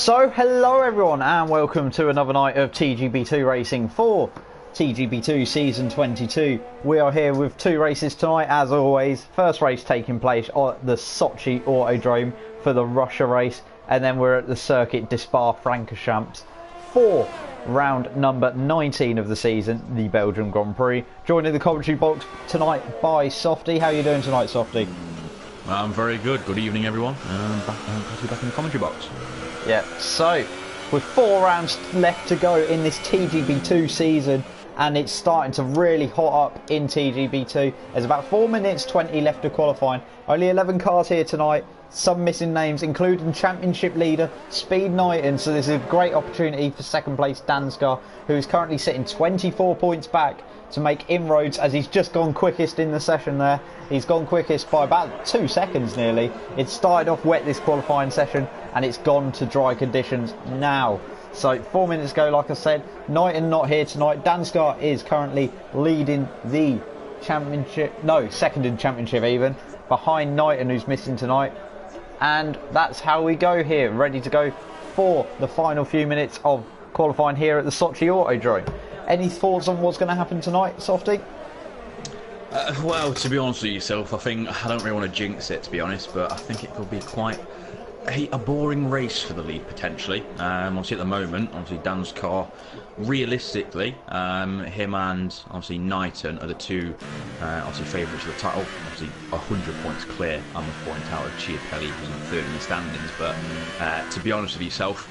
So hello everyone and welcome to another night of TGB2 racing for TGB2 season 22. We are here with two races tonight as always. First race taking place at the Sochi Autodrome for the Russia race, and then we're at the Circuit des Spa-Francorchamps for round number 19 of the season, the Belgium Grand Prix. Joining the commentary box tonight by Softy. How are you doing tonight, Softy? I'm very good. Good evening, everyone. Back in the commentary box. Yeah, so with 4 rounds left to go in this TGB2 season, and it's starting to really hot up in TGB2. There's about 4 minutes 20 left to qualifying. Only 11 cars here tonight. Some missing names, including championship leader Speed Knighton. So this is a great opportunity for second place Danskar, who is currently sitting 24 points back, to make inroads, as he's just gone quickest in the session there. He's gone quickest by about 2 seconds nearly. It started off wet this qualifying session and it's gone to dry conditions now. So 4 minutes ago, like I said, Knighton not here tonight. Danskar is currently leading the championship, no, second in championship even, behind Knighton, who's missing tonight. And that's how we go here, ready to go for the final few minutes of qualifying here at the Sochi Autodrome. Any thoughts on what's going to happen tonight, Softy? Well, to be honest with yourself, I don't really want to jinx it, to be honest, but I think it could be quite a boring race for the lead, potentially. Obviously, at the moment, obviously, Dan's car, realistically, him and, obviously, Knighton are the two, obviously, favourites of the title. Obviously, 100 points clear, I must point out, of Chiapelli, who's in third in the standings. But, to be honest with yourself,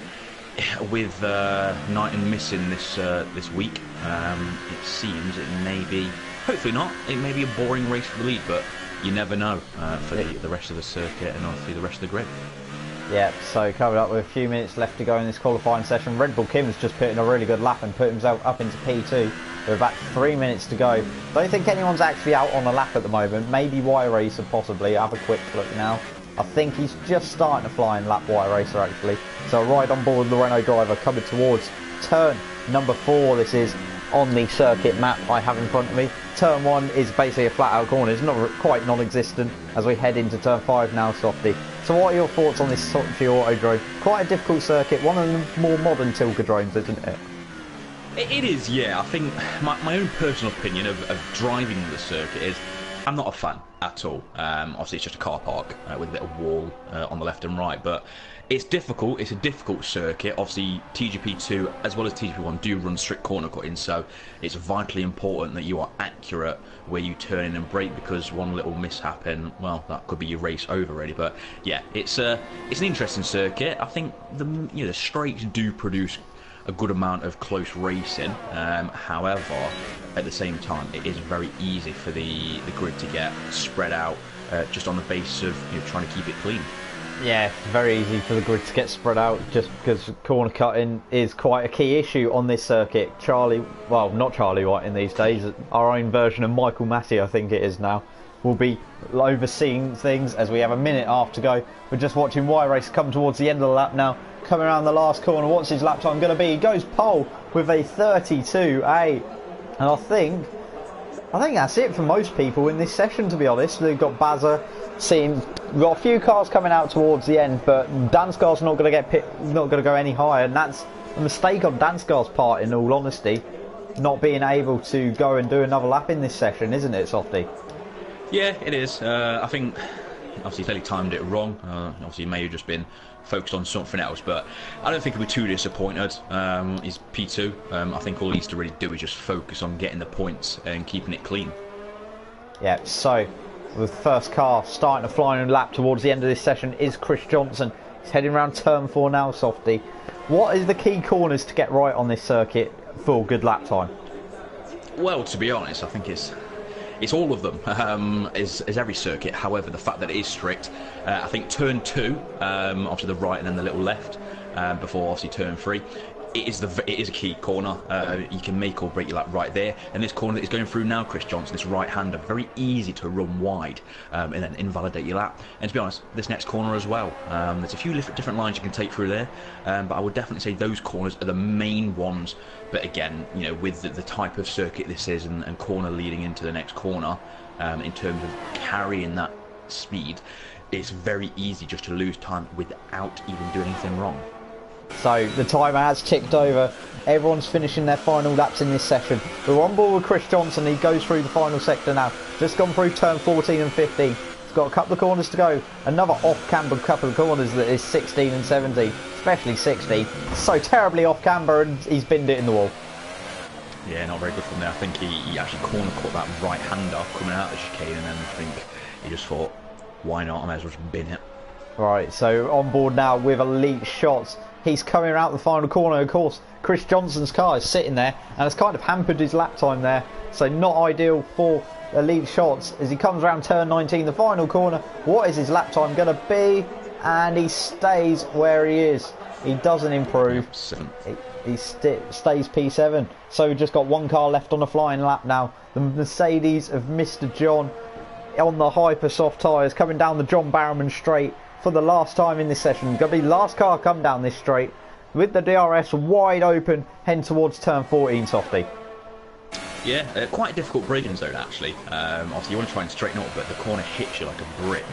with Knighton missing this week, it seems it may be, hopefully not, it may be a boring race for the lead, but you never know for the rest of the circuit and obviously the rest of the grid. Yeah, so coming up with a few minutes left to go in this qualifying session. Red Bull Kim's just put in a really good lap and put himself up into P2 with about 3 minutes to go. Don't think anyone's actually out on a lap at the moment. Maybe Y Racer possibly. Have a quick look now. I think he's just starting to fly in lap Y Racer actually. So right on board the Renault driver coming towards turn number 4. This is on the circuit map I have in front of me. Turn 1 is basically a flat out corner. It's not quite non-existent as we head into turn 5 now, Softy. So what are your thoughts on this Sochi Autodrome? Quite a difficult circuit, one of the more modern Tilgadromes, isn't it? It is, yeah. I think my own personal opinion of driving the circuit is I'm not a fan at all. Obviously, it's just a car park with a bit of wall on the left and right, but it's difficult. It's a difficult circuit. Obviously, TGP2 as well as TGP1 do run strict corner cutting, so it's vitally important that you are accurate where you turn in and brake, because one little mishap and, well, that could be your race over really. But yeah, it's an interesting circuit. I think the straights do produce a good amount of close racing. However, at the same time, it is very easy for the grid to get spread out just on the basis of trying to keep it clean. Yeah, very easy for the grid to get spread out just because corner cutting is quite a key issue on this circuit. Not Charlie White in these days, our own version of Michael Massey, I think it is now, will be overseeing things as we have a minute half to go. We're just watching Y Race come towards the end of the lap now, coming around the last corner. What's his lap time going to be? He goes pole with a 32.8, and I think that's it for most people in this session, to be honest. They've got Bazza. We've got a few cars coming out towards the end, but Danskar's not going to go any higher, and that's a mistake on Danskar's part, in all honesty, not being able to go and do another lap in this session, isn't it, Softy? Yeah, it is. I think obviously clearly timed it wrong. Obviously, he may have just been focused on something else, but I don't think he'll be too disappointed. He's P2. I think all he needs to really do is just focus on getting the points and keeping it clean. Yeah, so the first car starting to fly in a lap towards the end of this session is Chris Johnson. He's heading around turn 4 now, Softy. What is the key corners to get right on this circuit for good lap time? Well, to be honest, I think it's all of them, is every circuit. However, the fact that it is strict, I think turn 2, obviously the right and then the little left, before obviously turn 3, it is a key corner. You can make or break your lap right there. And this corner that is going through now, Chris Johnson, this right-hander, very easy to run wide and then invalidate your lap. And to be honest, this next corner as well. There's a few different lines you can take through there, but I would definitely say those corners are the main ones. But again, with the type of circuit this is and corner leading into the next corner, in terms of carrying that speed, it's very easy just to lose time without even doing anything wrong. So the timer has ticked over. Everyone's finishing their final laps in this session. We're on board with Chris Johnson. He goes through the final sector now. Just gone through turn 14 and 15. He's got a couple of corners to go. Another off-camber couple of corners that is 16 and 17. Especially 16. So terribly off-camber, and he's binned it in the wall. Yeah, not very good from there. I think he actually corner caught that right-hander coming out of the chicane, and then I think he just thought, why not? I might as well just bin it. Right, so on board now with Elite Shots. He's coming out the final corner, of course. Chris Johnson's car is sitting there, and it's kind of hampered his lap time there. So not ideal for Elite Shots as he comes around turn 19, the final corner. What is his lap time going to be? And he stays where he is. He doesn't improve. He stays P7. So we've just got one car left on a flying lap now. The Mercedes of Mr. John on the hyper soft tyres coming down the John Barrowman straight for the last time in this session. Going to be last car come down this straight with the DRS wide open, heading towards turn 14, Softy. Yeah, quite a difficult braking zone actually. Obviously you want to try and straighten up, but the corner hits you like a brick.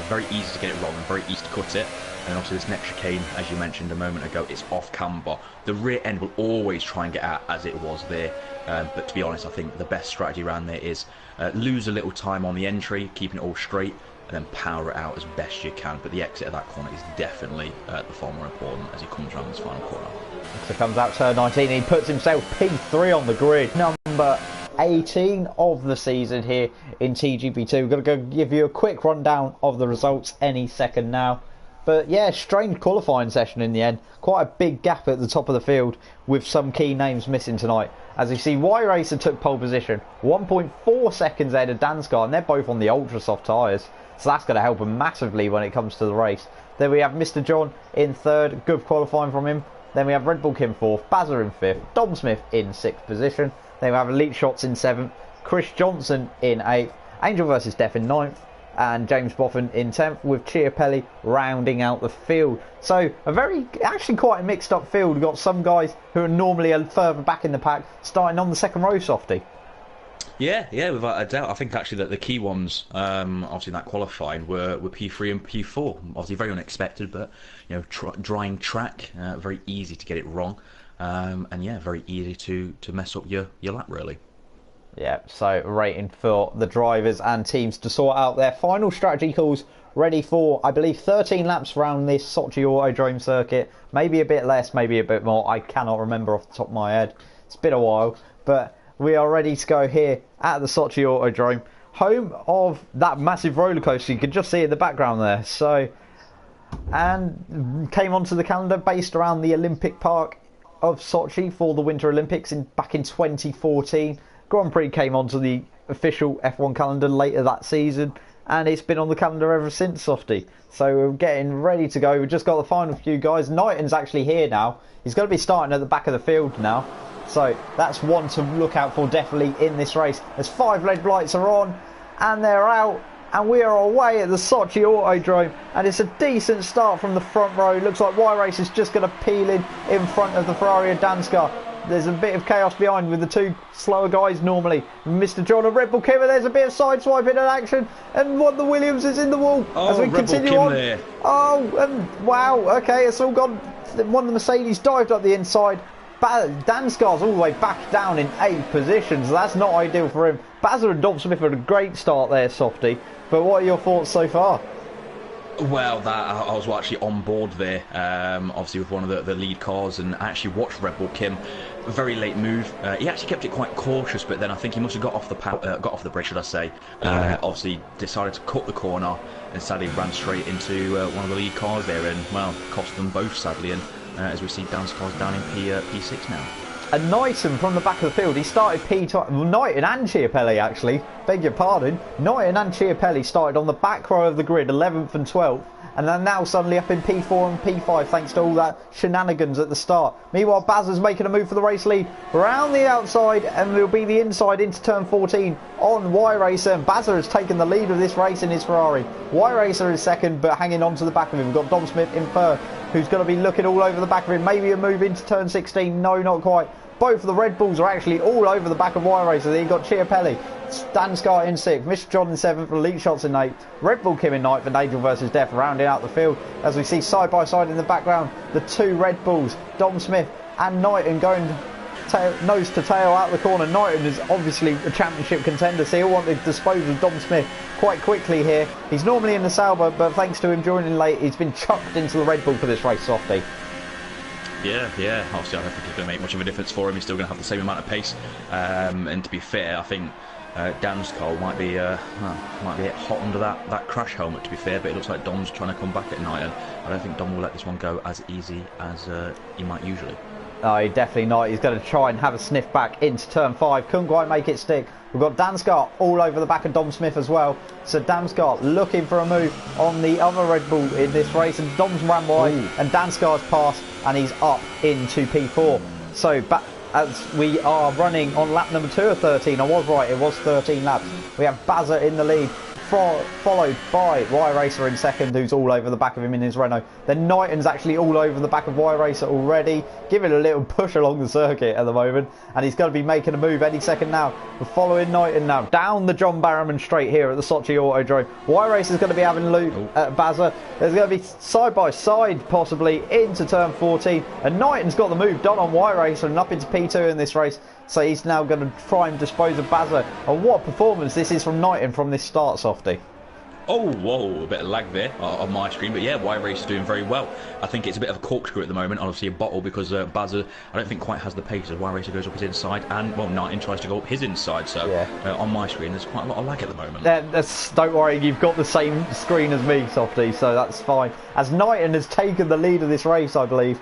Very easy to get it wrong and very easy to cut it. And obviously this next chicane, as you mentioned a moment ago, it's off camber. The rear end will always try and get out as it was there. But to be honest, I think the best strategy around there is lose a little time on the entry, keeping it all straight, and then power it out as best you can. But the exit of that corner is definitely the far more important as he comes around this final corner. So comes out turn 19, he puts himself P3 on the grid. Number 18 of the season here in TGP2. We're going to go give you a quick rundown of the results any second now. But yeah, strange qualifying session in the end. Quite a big gap at the top of the field with some key names missing tonight. As you see, Y-Racer took pole position, 1.4 seconds ahead of Danskar, and they're both on the ultra soft tyres. So that's going to help them massively when it comes to the race. Then we have Mr. John in third, good qualifying from him. Then we have Red Bull Kim fourth, Bazza in fifth, Dom Smith in sixth position. Then we have Elite Shots in seventh, Chris Johnson in eighth, Angel versus Death in ninth, and James Boffin in 10th, with Chiapelli rounding out the field. So actually quite a mixed up field. We've got some guys who are normally further back in the pack starting on the second row, Softy. Yeah, without a doubt. I think actually that the key ones, obviously in that qualifying, were P3 and P4. Obviously very unexpected, but you know, drying track, very easy to get it wrong, and yeah, very easy to mess up your lap really. Yeah, so waiting for the drivers and teams to sort out their final strategy calls, ready for, I believe, 13 laps around this Sochi Autodrome circuit. Maybe a bit less, maybe a bit more. I cannot remember off the top of my head. It's been a while, but we are ready to go here at the Sochi Autodrome, home of that massive roller coaster. You can just see in the background there. So, and came onto the calendar based around the Olympic Park of Sochi for the Winter Olympics back in 2014. Grand Prix came onto the official F1 calendar later that season, and it's been on the calendar ever since, Softy. So we're getting ready to go. We've just got the final few guys. Knighton's actually here now. He's going to be starting at the back of the field now. So that's one to look out for definitely in this race. As 5 red lights are on and they're out, and we are away at the Sochi Autodrome, and it's a decent start from the front row. Looks like Y-Race is just going to peel in front of the Ferrari of Danskar. There's a bit of chaos behind with the two slower guys normally. Mr. John and Red Bull Kim, there's a bit of sideswiping in action, and one of the Williams is in the wall as we continue on. There. Oh, and wow, okay, it's all gone. One of the Mercedes dived up the inside. Danskar's all the way back down in 8th position, so that's not ideal for him. Bazza and Dom Smith had a great start there, Softy. But what are your thoughts so far? Well, I was actually on board there, obviously with one of the lead cars, and I actually watched Red Bull Kim. A very late move. He actually kept it quite cautious, but then I think he must have got off the brake, should I say? Obviously decided to cut the corner and sadly ran straight into one of the lead cars there, and well, cost them both sadly. And as we see, Danskar's down in P6 now. And Knighton from the back of the field, he started P2. Well, Knighton and Chiapelli actually, beg your pardon. Knighton and Chiapelli started on the back row of the grid, 11th and 12th. And they're now suddenly up in P4 and P5 thanks to all that shenanigans at the start. Meanwhile, Bazza's making a move for the race lead around the outside, and will be the inside into turn 14 on Y-Racer. And Bazza has taken the lead of this race in his Ferrari. Y-Racer is second, but hanging on to the back of him. We've got Dom Smith in third, who's going to be looking all over the back of him. Maybe a move into turn 16. No, not quite. Both of the Red Bulls are actually all over the back of Y-Racer. You've got Chiapelli, Dansgaard in 6th, Mr. John in 7th, Elite Shots in 8th, Red Bull Kim in 9th, and Angel versus Death rounding out the field. As we see side by side in the background, the 2 Red Bulls, Dom Smith and Knighton going nose to tail out the corner. Knighton is obviously a championship contender, so he'll want to dispose of Dom Smith quite quickly here. He's normally in the Sauber, but thanks to him joining late, he's been chucked into the Red Bull for this race, Softy. Yeah. Obviously, I don't think it's going to make much of a difference for him. He's still going to have the same amount of pace. And to be fair, I think Dansgaard might be a bit hot under that crash helmet, to be fair. But it looks like Dom's trying to come back at night, and I don't think Dom will let this one go as easy as he might usually. No, definitely not. He's going to try and have a sniff back into turn 5. Couldn't quite make it stick. We've got Dansgaard all over the back of Dom Smith as well. So Dansgaard looking for a move on the other Red Bull in this race. And Dom's ran wide and Dansgaard's passed and he's up into P4. So as we are running on lap number 2 of 13, I was right, it was 13 laps. We have Bazza in the lead, followed by Y-Racer in 2nd, who's all over the back of him in his Renault. Then Knighton's actually all over the back of Y-Racer already, giving a little push along the circuit at the moment, and he's going to be making a move any second now. We're following Knighton now down the John Barrowman straight here at the Sochi Autodrome. Y-Racer's going to be having a loop at Bazza. There's going to be side by side possibly into turn 14, and Knighton's got the move done on Y-Racer and up into P2 in this race. So he's now going to try and dispose of Bazza. And what a performance this is from Knighton from this start, Softy. Oh, whoa, a bit of lag there on my screen. But yeah, Y-Race is doing very well. I think it's a bit of a corkscrew at the moment, obviously a bottle, because Bazza, I don't think quite has the pace as Y-Racer goes up his inside. And, well, Knighton tries to go up his inside. So on my screen, there's quite a lot of lag at the moment. Don't worry, you've got the same screen as me, Softy, so that's fine. As Knighton has taken the lead of this race, I believe.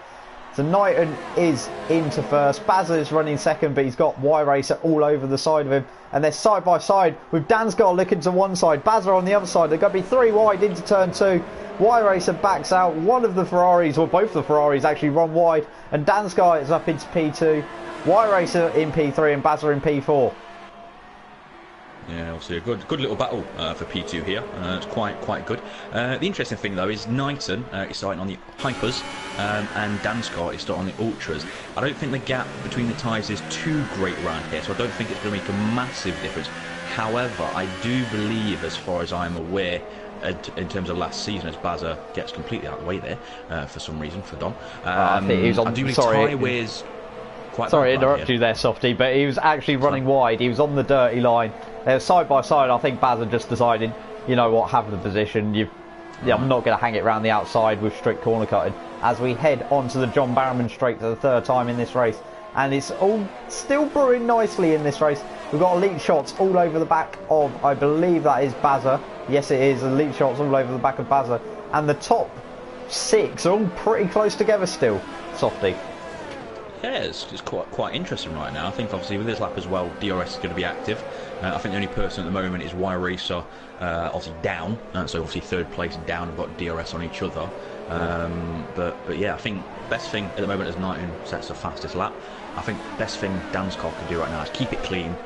So Knighton is into first. Bazza is running second, but he's got Y-Racer all over the side of him. And they're side by side with Dansgaard looking to one side, Bazza on the other side. They're going to be 3 wide into turn 2. Y-Racer backs out. One of the Ferraris, or both the Ferraris, actually run wide. And Dansgaard is up into P2. Y-Racer in P3 and Bazza in P4. Yeah, obviously a good little battle for P2 here. It's quite good. The interesting thing though is Knighton is starting on the Hypers and Dansgaard is starting on the Ultras. I don't think the gap between the tyres is too great around here, so I don't think it's going to make a massive difference. However, I do believe, as far as I'm aware, in terms of last season, as Bazza gets completely out of the way there for some reason for Dom. I think he was on, I do believe tyre wears quite. Sorry to interrupt you there, Softy, but he was actually running wide. He was on the dirty line. They're side by side. I think Bazza just decided, you know what, have the position. I'm not going to hang it around the outside with strict corner cutting. As we head onto the John Barrowman straight for the 3rd time in this race, and it's all still brewing nicely in this race. We've got Elite Shots all over the back of, I believe that is Bazza. Yes, it is. Elite Shots all over the back of Bazza, and the top 6 are all pretty close together still. Softy. Yeah, it's quite interesting right now. I think obviously with this lap as well, DRS is going to be active. I think the only person at the moment is Y-Racer, obviously down. So obviously 3rd place down, got DRS on each other. But yeah, I think best thing at the moment is Knighton sets the fastest lap. I think best thing Dansgaard can do right now is keep it clean.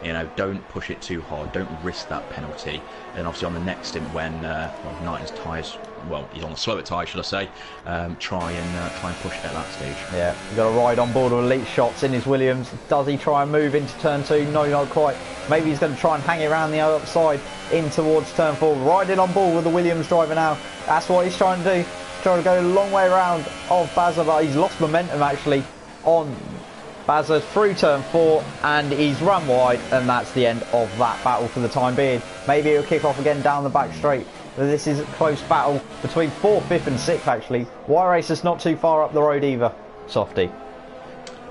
You know, don't push it too hard. Don't risk that penalty. And obviously on the next stint when Knighton's tyres, well, he's on the slower tyre, should I say, try and push it at that stage. Yeah, you've got to ride on board with Elite Shots in his Williams. Does he try and move into turn 2? No, not quite. Maybe he's going to try and hang it around the outside in towards turn 4. Riding on board with the Williams driver now. That's what he's trying to do. He's trying to go a long way around of Bazza, but he's lost momentum actually on Bazza through turn 4, and he's run wide, and that's the end of that battle for the time being. Maybe he'll kick off again down the back straight. This is a close battle between 4th, 5th and 6th actually. Y-Racer's not too far up the road either, Softy.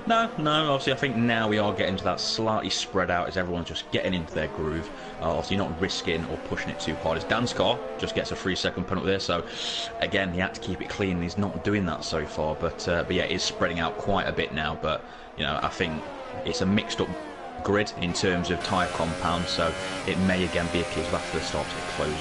No, obviously I think now we are getting to that slightly spread out as everyone's just getting into their groove. Obviously not risking or pushing it too hard. As Dansgaard just gets a 3-second penalty there, so again he had to keep it clean and he's not doing that so far. But yeah, it is spreading out quite a bit now, but you know, I think it's a mixed up grid in terms of tyre compound, so it may again be a case of after the stops it closes.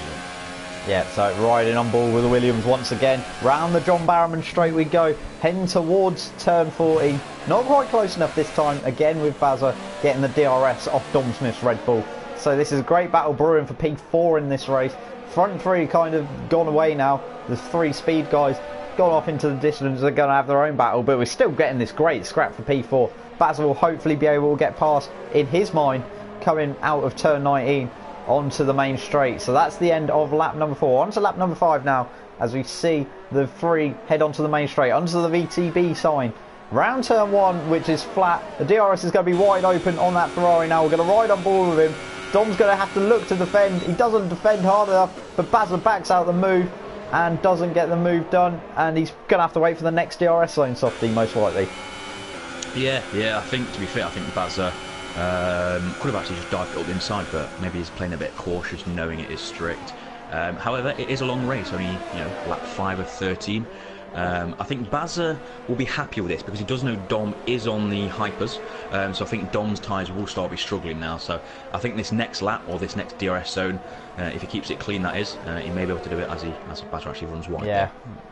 Yeah, so riding on board with the Williams once again. Round the John Barrowman straight we go, heading towards turn 14. Not quite close enough this time, again with Bazza getting the DRS off Dom Smith's Red Bull. So this is a great battle brewing for P4 in this race. Front 3 kind of gone away now. The 3 speed guys gone off into the distance. They're going to have their own battle, but we're still getting this great scrap for P4. Bazza will hopefully be able to get past, in his mind, coming out of turn 19 onto the main straight. So that's the end of lap number 4. On to lap number 5 now, as we see the 3 head onto the main straight, onto the VTB sign. Round turn 1, which is flat. The DRS is going to be wide open on that Ferrari now. We're going to ride on board with him. Dom's going to have to look to defend. He doesn't defend hard enough, but Bazza backs out the move and doesn't get the move done. And he's going to have to wait for the next DRS zone, Softy, most likely. Yeah, I think, to be fair, I think Bazza could have actually just dived up the inside, but maybe he's playing a bit cautious, knowing it is strict. However, it is a long race, only lap 5 of 13. I think Bazza will be happy with this because he does know Dom is on the hypers, so I think Dom's tyres will start to be struggling now. So I think this next lap or this next DRS zone, if he keeps it clean, that is, he may be able to do it as Bazza actually runs wide. Yeah,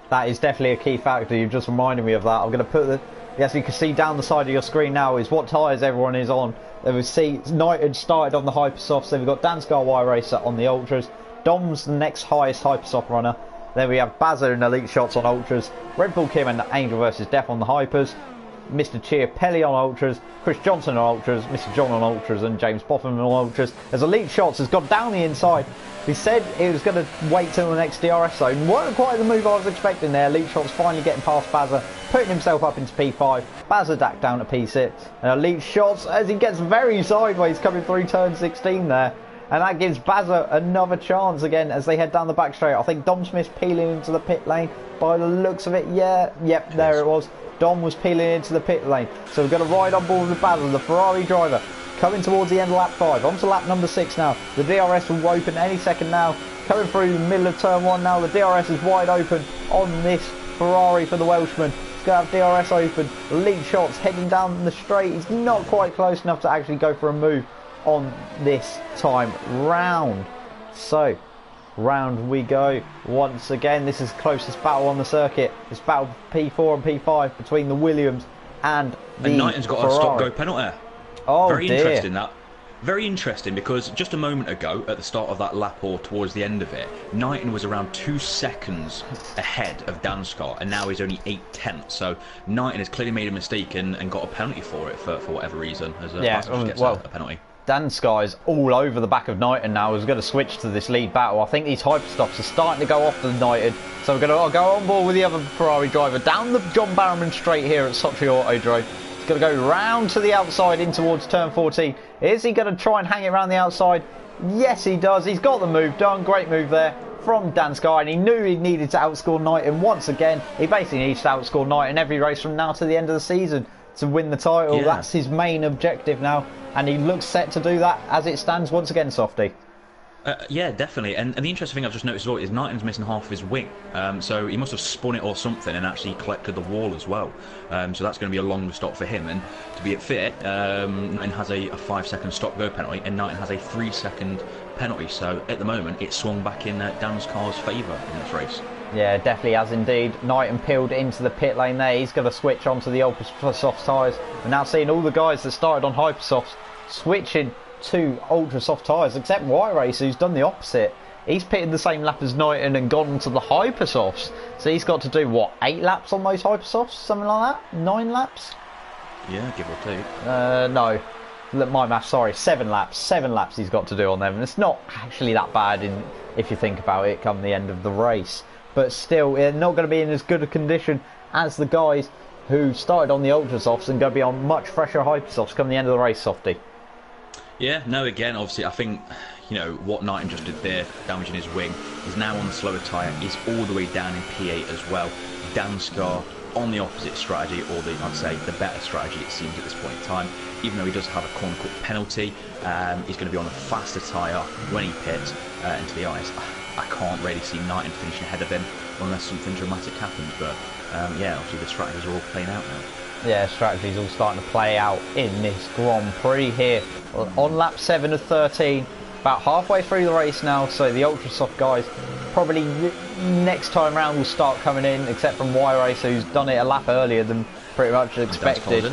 that is definitely a key factor. You've just reminded me of that. I'm going to put yes, you can see down the side of your screen now is what tyres everyone is on. There was Knighton started on the Hypersofts, then we've got Dansgar Y Racer on the Ultras. Dom's the next highest Hypersoft runner. Then we have Bazza and Elite Shots on Ultras, Red Bull Kim and Angel vs Death on the Hypers, Mr. Chiapelli on Ultras, Chris Johnson on Ultras, Mr. John on Ultras and James Boffin on Ultras. As Elite Shots has gone down the inside. He said he was going to wait till the next DRS zone. Wasn't quite the move I was expecting there. Elite Shots finally getting past Bazza, putting himself up into P5. Bazza back down to P6. And Elite Shots, as he gets very sideways coming through turn 16 there. And that gives Bazza another chance again as they head down the back straight. I think Dom Smith's peeling into the pit lane by the looks of it. Yep, there it was. Dom was peeling into the pit lane. So we're going to ride on board with Bazza, the Ferrari driver, coming towards the end of lap 5. On to lap number 6 now. The DRS will open any second now. Coming through the middle of turn 1 now. The DRS is wide open on this Ferrari for the Welshman. He's going to have DRS open. Elite Shots heading down the straight. He's not quite close enough to actually go for a move on this time round. So round we go once again. This is the closest battle on the circuit. This battle for P4 and P5 between the Williams and the Knighton's got Ferrari. a stop go penalty. Oh, very dear. interesting that. Very interesting because just a moment ago at the start of that lap or towards the end of it, Knighton was around 2 seconds ahead of Dansgar and now he's only 8/10. So Knighton has clearly made a mistake and got a penalty for it for whatever reason. As a penalty. Dansgar is all over the back of Knighton now. He's going to switch to this lead battle. I think these hyperstops are starting to go off the Knighton. So we're going to go on board with the other Ferrari driver down the John Barrowman straight here at Sochi Autodrome. He's going to go round to the outside in towards turn 14. Is he going to try and hang it around the outside? Yes, he does. He's got the move done. Great move there from Dansgar, and he knew he needed to outscore Knighton once again. He basically needs to outscore Knighton every race from now to the end of the season to win the title. Yeah. That's his main objective now, and he looks set to do that as it stands once again, Softy. Yeah, definitely. And the interesting thing I've just noticed as well is Knighton's missing half of his wing. So he must have spun it or something and actually collected the wall as well. So that's going to be a longer stop for him. And to be fair, Knighton has a 5-second stop-go penalty and Knighton has a 3-second penalty. So at the moment, it's swung back in Dansgar's favour in this race. Yeah, definitely has indeed. Knighton peeled into the pit lane there. He's going to switch onto the Ultrasoft tyres. We're now seeing all the guys that started on Hypersofts switching to ultra soft tyres, except Y Racer, who's done the opposite. He's pitted the same lap as Knighton and gone to the Hypersofts. So he's got to do what, 8 laps on those Hypersofts, something like that? 9 laps? Yeah, give or take. No, my math. Sorry, 7 laps. 7 laps he's got to do on them, and it's not actually that bad if you think about it. Come the end of the race, but still, they're not going to be in as good a condition as the guys who started on the Ultrasofts and going to be on much fresher Hypersofts come the end of the race, Softy. Yeah, no, again, obviously, I think, what Knighton just did there, damaging his wing, is now on the slower tyre, is all the way down in P8 as well. Dansgar on the opposite strategy, or I'd say the better strategy, it seems, at this point in time. Even though he does have a corner cut penalty, he's going to be on a faster tyre when he pits into the ice. I can't really see Knighton finishing ahead of him unless something dramatic happens, but yeah, obviously the strategies are all playing out now. Yeah, strategies all starting to play out in this Grand Prix here on lap 7 of 13, about halfway through the race now. So the Ultrasoft guys probably next time round will start coming in, except from Y Racer, who's done it a lap earlier than pretty much expected.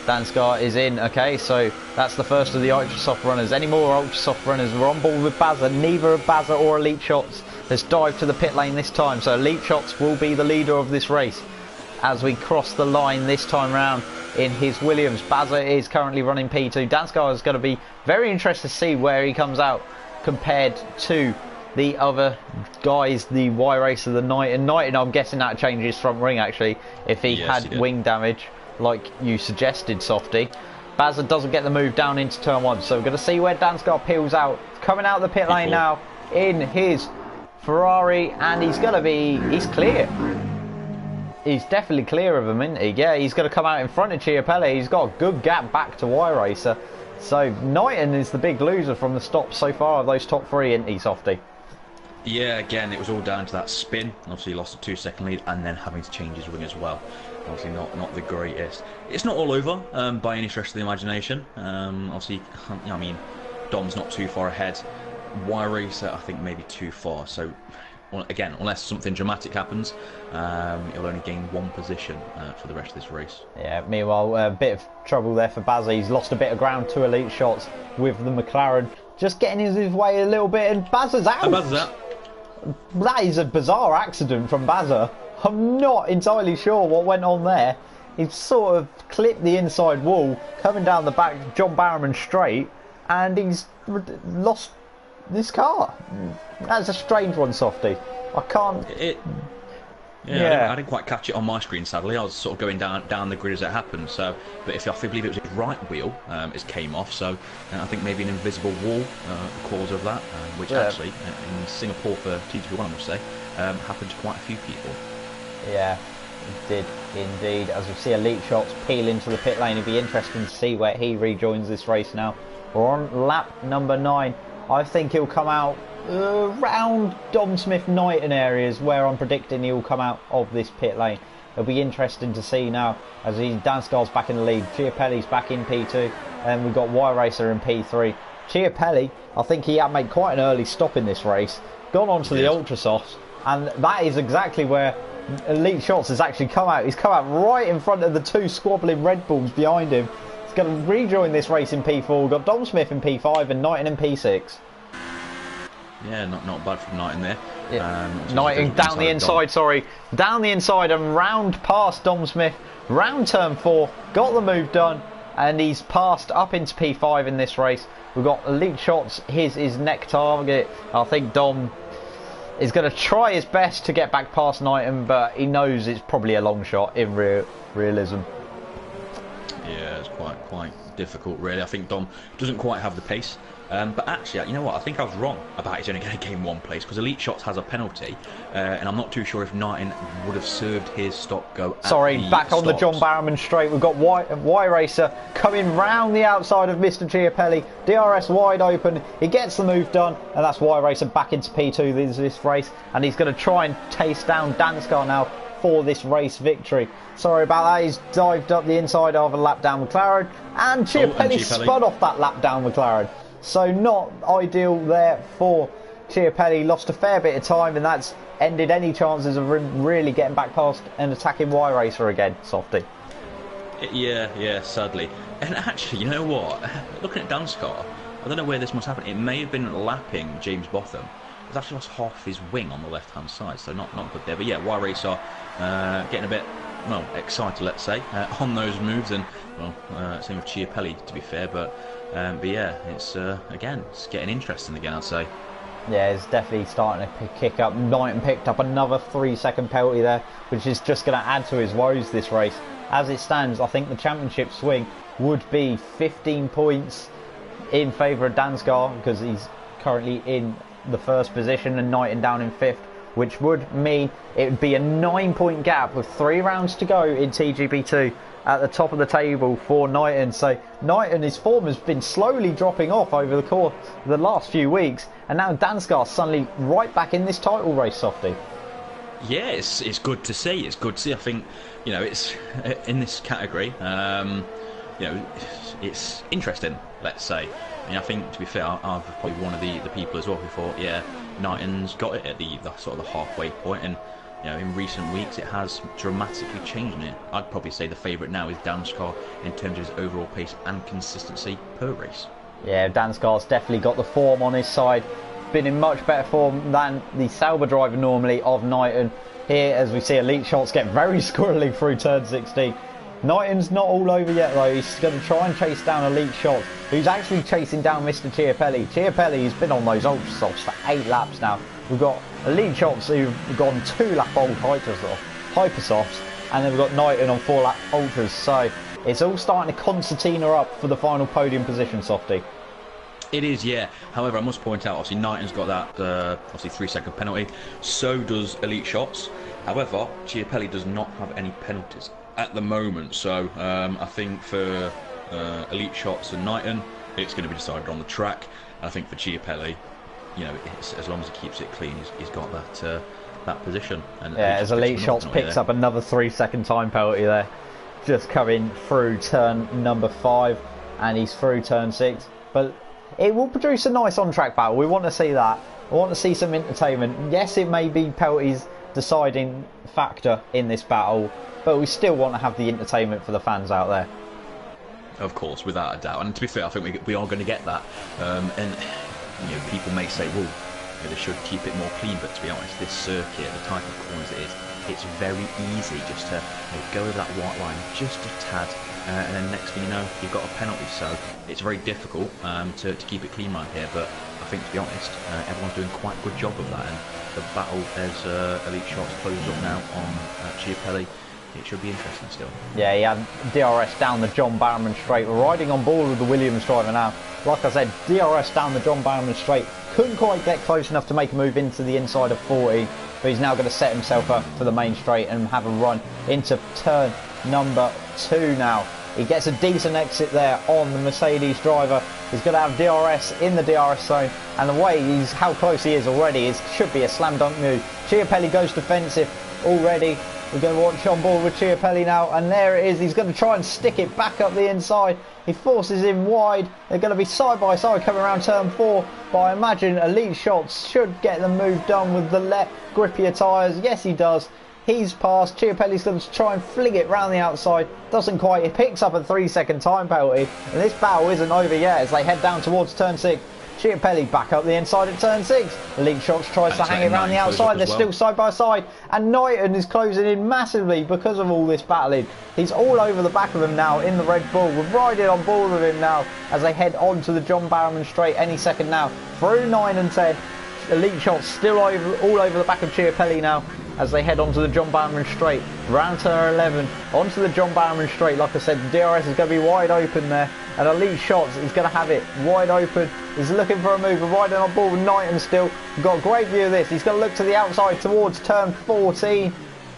Dansgar is in. Okay, so that's the first of the Ultrasoft runners. Any more Ultrasoft runners? We're on board with Bazza. Neither of Bazza or Elite Shots has dived to the pit lane this time, so Elite Shots will be the leader of this race as we cross the line this time round. in his Williams. Bazza is currently running P2. Danskar is going to be very interested to see where he comes out compared to the other guys, the Y Racer, the Knighton. Knighton, I'm guessing that changes his front ring actually, if he had wing damage, like you suggested, Softy. Bazza doesn't get the move down into turn 1, so we're going to see where Danskar peels out. Coming out the pit lane now in his Ferrari, and he's clear. He's definitely clear of him, isn't he? Yeah, he's going to come out in front of Chiapelli. He's got a good gap back to Y Racer. So Knighton is the big loser from the stops so far of those top 3, isn't he, Softy? Yeah, again, it was all down to that spin. Obviously, he lost a 2-second lead and then having to change his wing as well. Obviously, not the greatest. It's not all over by any stretch of the imagination. Obviously, I mean, Dom's not too far ahead. Y Racer, I think, maybe too far. So, again, unless something dramatic happens, he'll only gain 1 position for the rest of this race. Yeah, meanwhile, a bit of trouble there for Bazza. He's lost a bit of ground to Elite Shots with the McLaren. Just getting in his way a little bit, and Bazza's out. Bazza's out. That is a bizarre accident from Bazza. I'm not entirely sure what went on there. He sort of clipped the inside wall, coming down the back, John Barrowman straight, and he's lost this car. That's a strange one, Softy. I can't... Yeah, I didn't quite catch it on my screen, sadly. I was sort of going down the grid as it happened. So, but if I believe it was his right wheel, it came off. So, I think maybe an invisible wall, the cause of that, which actually in Singapore for TGP1, I must say, happened to quite a few people. Yeah, it did indeed. As we see Elite Shots peel into the pit lane, it'd be interesting to see where he rejoins this race now. We're on lap number 9. I think he'll come out around Dom Smith Knighton areas where I'm predicting he'll come out of this pit lane. It'll be interesting to see now as Danskar's back in the lead, Chiapelli's back in P2, and we've got Y Racer in P3. Chiapelli, I think he had made quite an early stop in this race, gone on to the Ultra Softs, and that is exactly where Elite Shots has actually come out. He's come out right in front of the 2 squabbling Red Bulls behind him. He's going to rejoin this race in P4. We've got Dom Smith in P5 and Knighton in P6. Yeah, not bad from Knighton there. Knighton down the inside, down the inside and round past Dom Smith, round turn 4, got the move done, and he's passed up into P5 in this race. We've got Elite Shots, his neck target. I think Dom is going to try his best to get back past Knighton, but he knows it's probably a long shot in realism. Yeah, it's quite difficult, really. I think Dom doesn't quite have the pace. But actually, you know what? I think I was wrong about he's only going to gain 1 place because Elite Shots has a penalty, and I'm not too sure if Knighton would have served his stop go. Sorry, back on the John Barrowman straight. We've got Y Racer coming round the outside of Mr. Chiapelli. DRS wide open. He gets the move done, and that's Y Racer back into P2 this race, and he's going to try and taste down Danskar now for this race victory. Sorry about that. He's dived up the inside of a lap down McLaren, and Chiapelli spun off that lap down McLaren. So not ideal there for Chiapelli. Lost a fair bit of time, and that's ended any chances of really getting back past and attacking Y Racer again, Softy. Yeah, sadly. And actually, you know what? Looking at Danskar, I don't know where this must happen. It may have been lapping James Botham. He's actually lost half his wing on the left-hand side, so not good there. But yeah, Y Racer getting a bit excited, let's say, on those moves, and same with Chiapelli, to be fair. But yeah, it's getting interesting again, I'd say. Yeah, it's definitely starting to kick up. Knighton picked up another 3-second penalty there, which is just going to add to his woes this race. As it stands, I think the championship swing would be 15 points in favour of Danskar, because he's currently in the 1st position and Knighton down in 5th, which would mean it would be a 9-point gap with 3 rounds to go in TGB2 at the top of the table for Knighton. So Knighton, his form has been slowly dropping off over the course of the last few weeks, and now Danskar suddenly right back in this title race, Softy. Yeah, it's good to see. It's good to see. I think, it's in this category. It's interesting, let's say. I think, to be fair, I've probably one of the people as well who thought, yeah, Knighton's got it at the sort of the halfway point, and in recent weeks it has dramatically changed it. I'd probably say the favourite now is Danskar in terms of his overall pace and consistency per race. Yeah, Danskar's definitely got the form on his side. Been in much better form than the Sauber driver normally of Knighton. Here, as we see Elite Shots get very squirrely through turn 16. Knighton's not all over yet though. He's going to try and chase down Elite Shots, who's actually chasing down Mr. Chiapelli. Chiapelli's been on those Ultra Softs for 8 laps now. We've got Elite Shots who've gone 2-lap old Hyper Softs, and then we've got Knighton on 4-lap Ultras. So it's all starting to concertina up for the final podium position, Softy. It is, yeah. However, I must point out, obviously, Knighton's got that, obviously, 3-second penalty. So does Elite Shots. However, Chiapelli does not have any penalties at the moment. So I think for Elite Shots and Knighton, it's going to be decided on the track. And I think for Chiapelli, you know, as long as he keeps it clean, he's got that position. And yeah, as Elite Shots picks up another 3-second time penalty there, just coming through turn number 5, and he's through turn 6. But it will produce a nice on-track battle. We want to see that. We want to see some entertainment. Yes, it may be penalties deciding factor in this battle, but we still want to have the entertainment for the fans out there. Of course, without a doubt. And to be fair, I think we are going to get that. And you know, people may say, well, they should keep it more clean. But to be honest, this circuit, the type of corners it is, it's very easy just to go over that white line just a tad. And then next thing you know, you've got a penalty. So it's very difficult to keep it clean right here. But I think, to be honest, everyone's doing quite a good job of that. And the battle as Elite Shots closes up now on Chiapelli, it should be interesting still. Yeah, he had DRS down the John Barrowman straight, riding on board with the Williams driver now. Like I said, DRS down the John Barrowman straight. Couldn't quite get close enough to make a move into the inside of 40, but he's now going to set himself up for the main straight and have a run into turn number 2 now. He gets a decent exit there on the Mercedes driver. He's going to have DRS in the DRS zone, and the way how close he is already, it should be a slam dunk move. Chiapelli goes defensive already. We're going to watch on board with Chiapelli now, and there it is. He's going to try and stick it back up the inside. He forces him wide. They're going to be side by side coming around turn 4, but I imagine Elite Shots should get the move done with the grippier tyres. Yes, he does. He's passed. Chiapelli's going to try and fling it round the outside. Doesn't quite. He picks up a 3-second time penalty. And this battle isn't over yet as they head down towards turn 6. Chiapelli back up the inside at turn 6. Elite Shots tries to hang it round the outside. They're still side by side. And Knighton is closing in massively because of all this battling. He's all over the back of him now in the Red Bull. We're riding on board with him now as they head on to the John Barrowman straight any second now. Through 9 and 10. Elite Shots still all over the back of Chiapelli now as they head onto the John Barrowman straight. Round turn 11, onto the John Barrowman straight. Like I said, the DRS is going to be wide open there. And Elite Shots is going to have it wide open. He's looking for a move. We're riding on board with Knighton still. We've got a great view of this. He's going to look to the outside towards turn 14.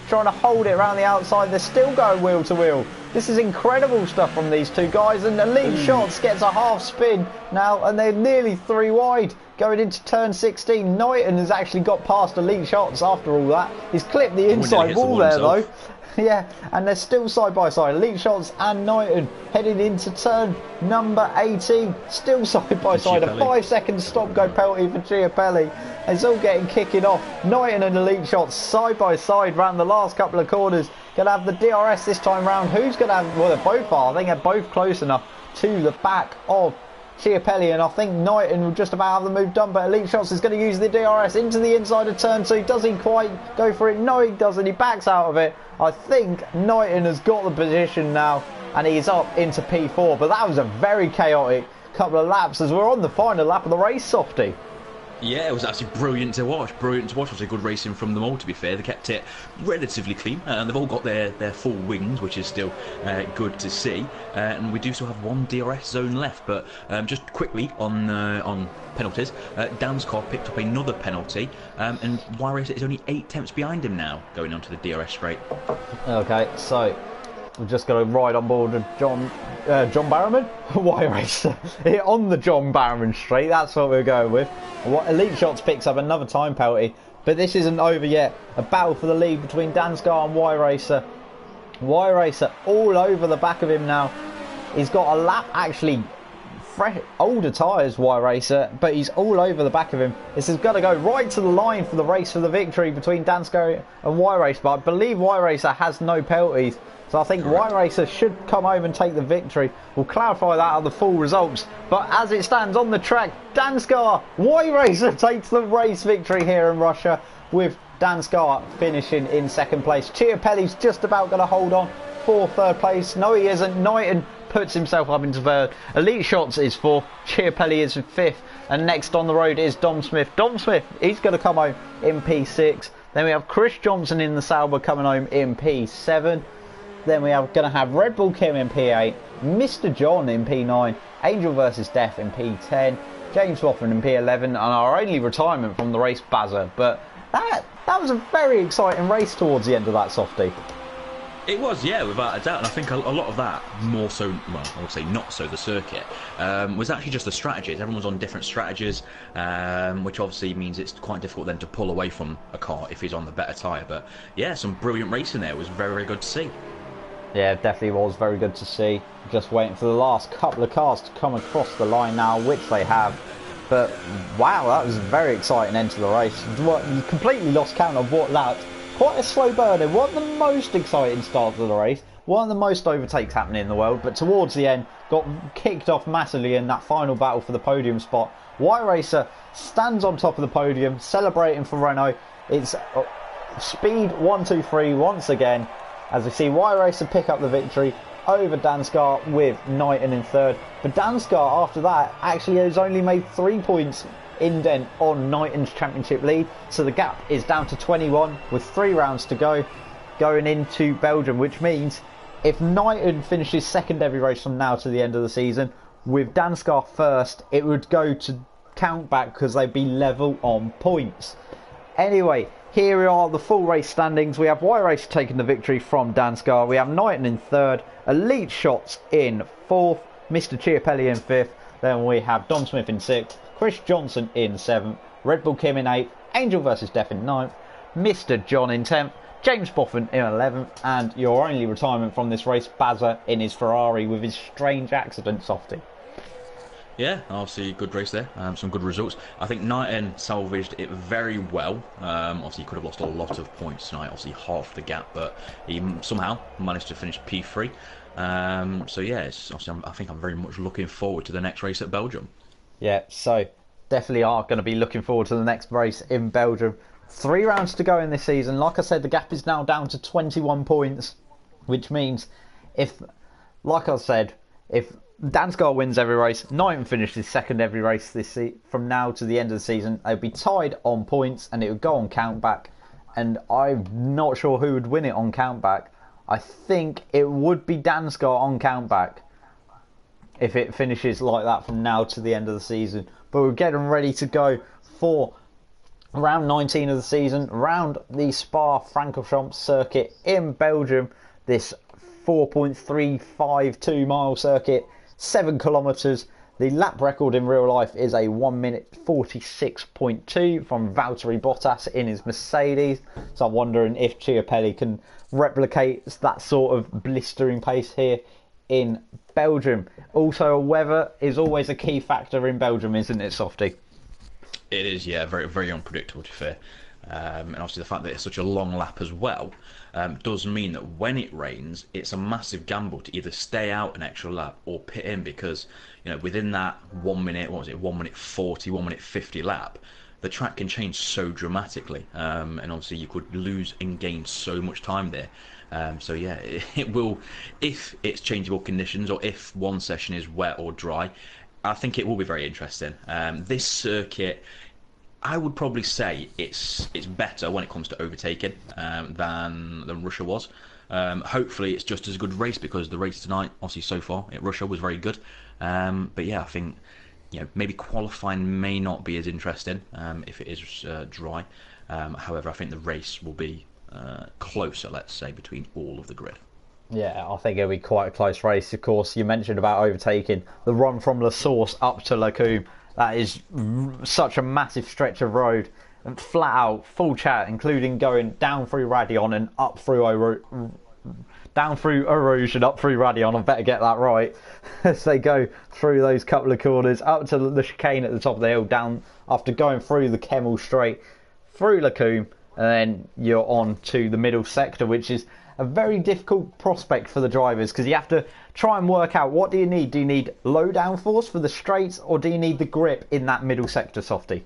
Trying to hold it around the outside. They're still going wheel to wheel. This is incredible stuff from these two guys. And Elite Shots gets a half spin now. And they're nearly 3 wide. Going into turn 16, Knighton has actually got past Elite Shots after all that. He's clipped the inside wall there though. Yeah, and they're still side by side. Elite Shots and Knighton heading into turn number 18. Still side by side. A 5-second stop-go penalty for Chiapelli. It's all kicking off. Knighton and Elite Shots side by side round the last couple of corners. Going to have the DRS this time round. Who's going to have... Well, they both are. I think they're both close enough to the back of Chiapelli, and I think Knighton will just about have the move done, but Elite Shots is going to use the DRS into the inside of turn 2. Does he quite go for it? No, he doesn't. He backs out of it. I think Knighton has got the position now, and he's up into P4, but that was a very chaotic couple of laps as we're on the final lap of the race, Softy. Yeah, it was actually brilliant to watch. Brilliant to watch. It was a good racing from them all, to be fair. They kept it relatively clean, and they've all got their full wings, which is still good to see. And we do still have 1 DRS zone left. But just quickly on penalties, Dan's car picked up another penalty, and Wyrace is only 8 tenths behind him now, going onto the DRS straight. Okay, so we've just got to ride on board with John Barrowman? Wyrace on the John Barrowman straight, that's what we're going with. Elite Shots picks up another time penalty, but this isn't over yet. A battle for the lead between Dansgar and Wyracer. Wyracer all over the back of him now. He's got a lap actually fresh, older tyres, Wyracer, but he's all over the back of him. This is going to go right to the line for the race for the victory between Dansgar and Wyracer, but I believe Wyracer has no penalties. So I think Wyracer should come home and take the victory. We'll clarify that on the full results. But as it stands on the track, Dansgar, Wyracer takes the race victory here in Russia, with Dansgar finishing in second place. Chiapelli's just about going to hold on for third place. No, he isn't. Knighton puts himself up into third. Elite Shots is fourth. Chiapelli is fifth. And next on the road is Dom Smith. Dom Smith, he's going to come home in P6. Then we have Chris Johnson in the Sauber coming home in P7. Then we are going to have Red Bull Kim in P8. Mr. John in P9. Angel versus Death in P10. James Wofford in P11. And our only retirement from the race, Bazza. But that was a very exciting race towards the end of that softie. It was, yeah, without a doubt, and I think a lot of that, more so, well, I would say not so the circuit, was actually just the strategies. Everyone was on different strategies, which obviously means it's quite difficult then to pull away from a car if he's on the better tyre. But yeah, some brilliant racing there. It was very, very good to see. Yeah, it definitely was very good to see. Just waiting for the last couple of cars to come across the line now, which they have. But wow, that was a very exciting end to the race. You completely lost count of what lapped. Quite a slow burner. One of the most exciting starts of the race. One of the most overtakes happening in the world. But towards the end, got kicked off massively in that final battle for the podium spot. Y Racer stands on top of the podium, celebrating for Renault. It's speed 1, 2, 3 once again. As we see Y Racer pick up the victory over Danskar with Knighton in third. But Danskar, after that, actually has only made 3 points indent on Knighton's championship lead, so the gap is down to 21 with 3 rounds to go going into Belgium, which means if Knighton finishes second every race from now to the end of the season with Danskar first, it would go to count back because they'd be level on points. Anyway, here are the full race standings. We have Y Race taking the victory from Danskar. We have Knighton in third, Elite Shots in fourth, Mr. Chiapelli in fifth. Then we have Dom Smith in sixth, Chris Johnson in 7th, Red Bull Kim in 8th, Angel versus Death in 9th, Mr. John in 10th, James Boffin in 11th, and your only retirement from this race, Bazza in his Ferrari with his strange accident softie. Yeah, obviously good race there, some good results. I think Knighton salvaged it very well. Obviously he could have lost a lot of points tonight, obviously half the gap, but he somehow managed to finish P3. So yeah, I think I'm very much looking forward to the next race at Belgium. Yeah, so definitely are going to be looking forward to the next race in Belgium. 3 rounds to go in this season. Like I said, the gap is now down to 21 points, which means if, like I said, if Danskar wins every race, Knighton finishes second every race from now to the end of the season, they'd be tied on points and it would go on countback. And I'm not sure who would win it on countback. I think it would be Danskar on countback if it finishes like that from now to the end of the season. But we're getting ready to go for round 19 of the season, around the Spa-Francorchamps circuit in Belgium. This 4.352 mile circuit, 7 kilometres. The lap record in real life is a 1 minute 46.2 from Valtteri Bottas in his Mercedes. So I'm wondering if Chiapelli can replicate that sort of blistering pace here in Belgium. Also, weather is always a key factor in Belgium, isn't it, Softie? It is, yeah, very, very unpredictable, to be fair. And obviously the fact that it's such a long lap as well does mean that when it rains, it's a massive gamble to either stay out an extra lap or pit in, because within that 1 minute, 1 minute 40, 1 minute 50 lap, the track can change so dramatically, and obviously you could lose and gain so much time there. So yeah, it will, if it's changeable conditions or if one session is wet or dry, I think it will be very interesting. This circuit, I would probably say it's better when it comes to overtaking than Russia was. Hopefully it's just as a good race, because the race tonight, obviously so far at Russia, was very good. But yeah, I think maybe qualifying may not be as interesting if it is dry. However, I think the race will be closer, let's say, between all of the grid. Yeah, I think it'll be quite a close race. Of course, you mentioned about overtaking the run from La Source up to Lacombe. That is such a massive stretch of road, and flat out, full chat, including going down through Radion and up through down through Erosion, up through Radion. I better get that right. As they go through those couple of corners, up to the chicane at the top of the hill, down after going through the Kemmel Straight, through Lacombe, and then you're on to the middle sector, which is a very difficult prospect for the drivers, because you have to try and work out what do you need. Do you need low downforce for the straights, or do you need the grip in that middle sector, Softie?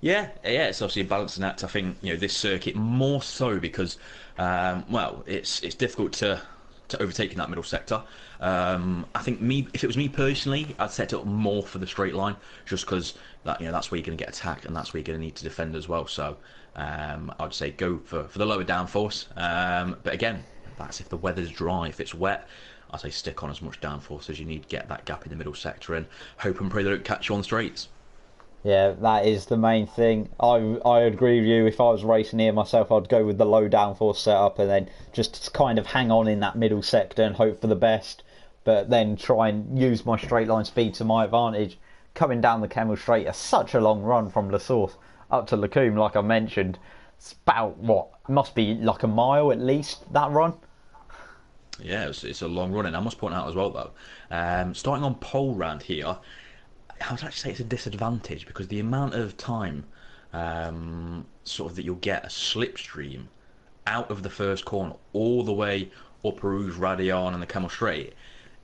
Yeah, it's obviously a balancing act. I think this circuit more so because, well, it's difficult to to overtaking that middle sector. I think if it was me personally, I'd set it up more for the straight line, just because that's where you're going to get attacked, and that's where you're going to need to defend as well. So I'd say go for the lower downforce. But again, that's if the weather's dry. If it's wet, I'd say stick on as much downforce as you need, get that gap in the middle sector, and hope and pray they don't catch you on the straights. Yeah, that is the main thing. I agree with you. If I was racing here myself, I'd go with the low downforce setup and then just kind of hang on in that middle sector and hope for the best. But then try and use my straight line speed to my advantage. Coming down the Kemmel Straight is such a long run from La Source up to Lacombe, like I mentioned. It's about, must be like a mile at least, that run. Yeah, it's a long run, and I must point out as well, though, starting on pole round here, I would actually say it's a disadvantage because the amount of time sort of that you'll get a slipstream out of the first corner all the way up Rouge, Radion and the Kemmel Straight,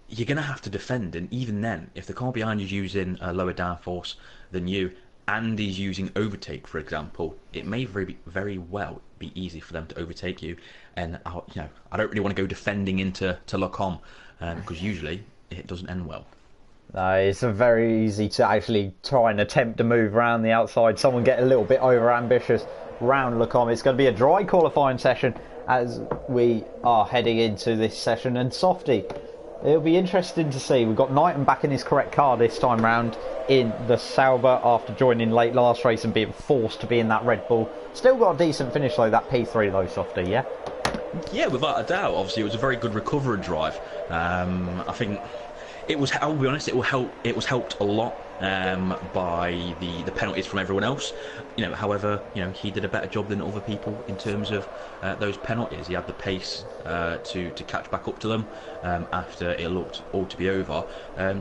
you're going to have to defend. And even then, if the car behind you is using a lower downforce than you and is using overtake, for example, it may very well be easy for them to overtake you. And I don't really want to go defending into Lacombe because usually it doesn't end well. It's very easy to actually try and attempt to move around the outside. Someone get a little bit over ambitious round Lacombe. It's going to be a dry qualifying session as we are heading into this session. And Softy, it'll be interesting to see. We've got Knighton back in his correct car this time round in the Sauber after joining late last race and being forced to be in that Red Bull. Still got a decent finish though, that P3 though, Softy, yeah? Yeah, without a doubt. Obviously, it was a very good recovery drive. I think it was. I'll be honest. It was helped a lot by the penalties from everyone else. However, he did a better job than other people in terms of those penalties. He had the pace to catch back up to them after it looked all to be over.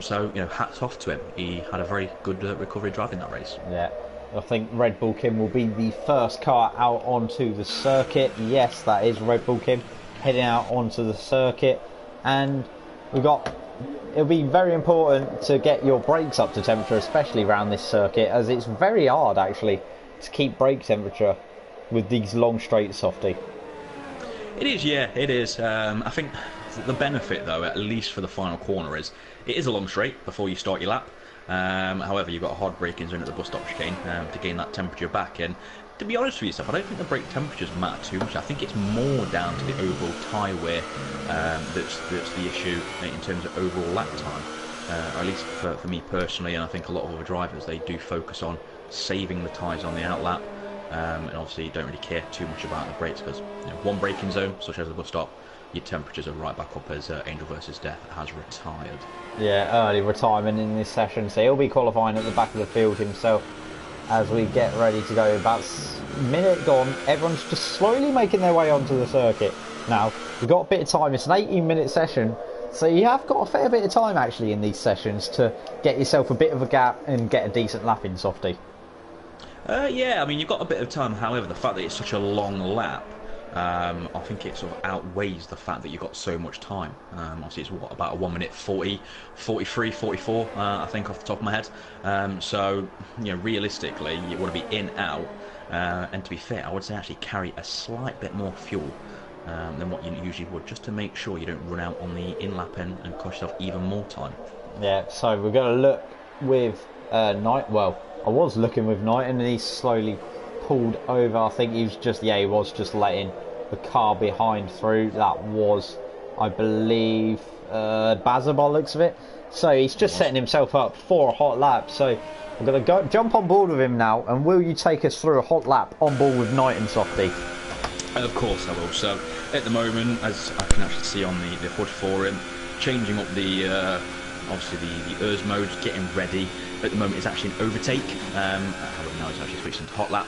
So hats off to him. He had a very good recovery drive in that race. Yeah. I think Red Bull Kim will be the first car out onto the circuit. Yes, that is Red Bull Kim heading out onto the circuit. And it'll be very important to get your brakes up to temperature, especially around this circuit, as it's very hard actually to keep brake temperature with these long straights, Softy. It is, yeah, it is. I think the benefit, though, at least for the final corner, is it is a long straight before you start your lap. However, you've got a hard braking zone at the bus stop chicane to gain that temperature back. And to be honest with yourself, I don't think the brake temperatures matter too much. I think it's more down to the overall tyre wear that's the issue in terms of overall lap time. Or at least for me personally, and I think a lot of other drivers, they do focus on saving the tyres on the outlap. And obviously, you don't really care too much about the brakes because one braking zone, such as the bus stop, your temperatures are right back up as Angel versus Death has retired. Yeah, early retirement in this session, so he'll be qualifying at the back of the field himself as we get ready to go. About a minute gone, everyone's just slowly making their way onto the circuit. Now, we've got a bit of time, it's an 18-minute session, so you have got a fair bit of time actually in these sessions to get yourself a bit of a gap and get a decent lap in, Softy. Yeah, I mean, you've got a bit of time. However, the fact that it's such a long lap, I think it sort of outweighs the fact that you've got so much time. Obviously, it's about a 1 minute 40, 43, 44, I think, off the top of my head. So, realistically, you want to be in, out. And to be fair, I would say actually carry a slight bit more fuel than what you usually would, just to make sure you don't run out on the in-lap and cost yourself even more time. Yeah, so we're going to look with Knight. Well, I was looking with Knight, and he's slowly pulled over. I think he was just letting the car behind through. That was, I believe, Bazza by the looks of it. So he's just setting himself up for a hot lap. So I'm going to jump on board with him now. And will you take us through a hot lap on board with Knight and Softy? Of course I will. So at the moment, as I can actually see on the hood for him, changing up the obviously the ERS mode, getting ready. At the moment, it's actually an overtake. However, now it's actually switched into hot lap.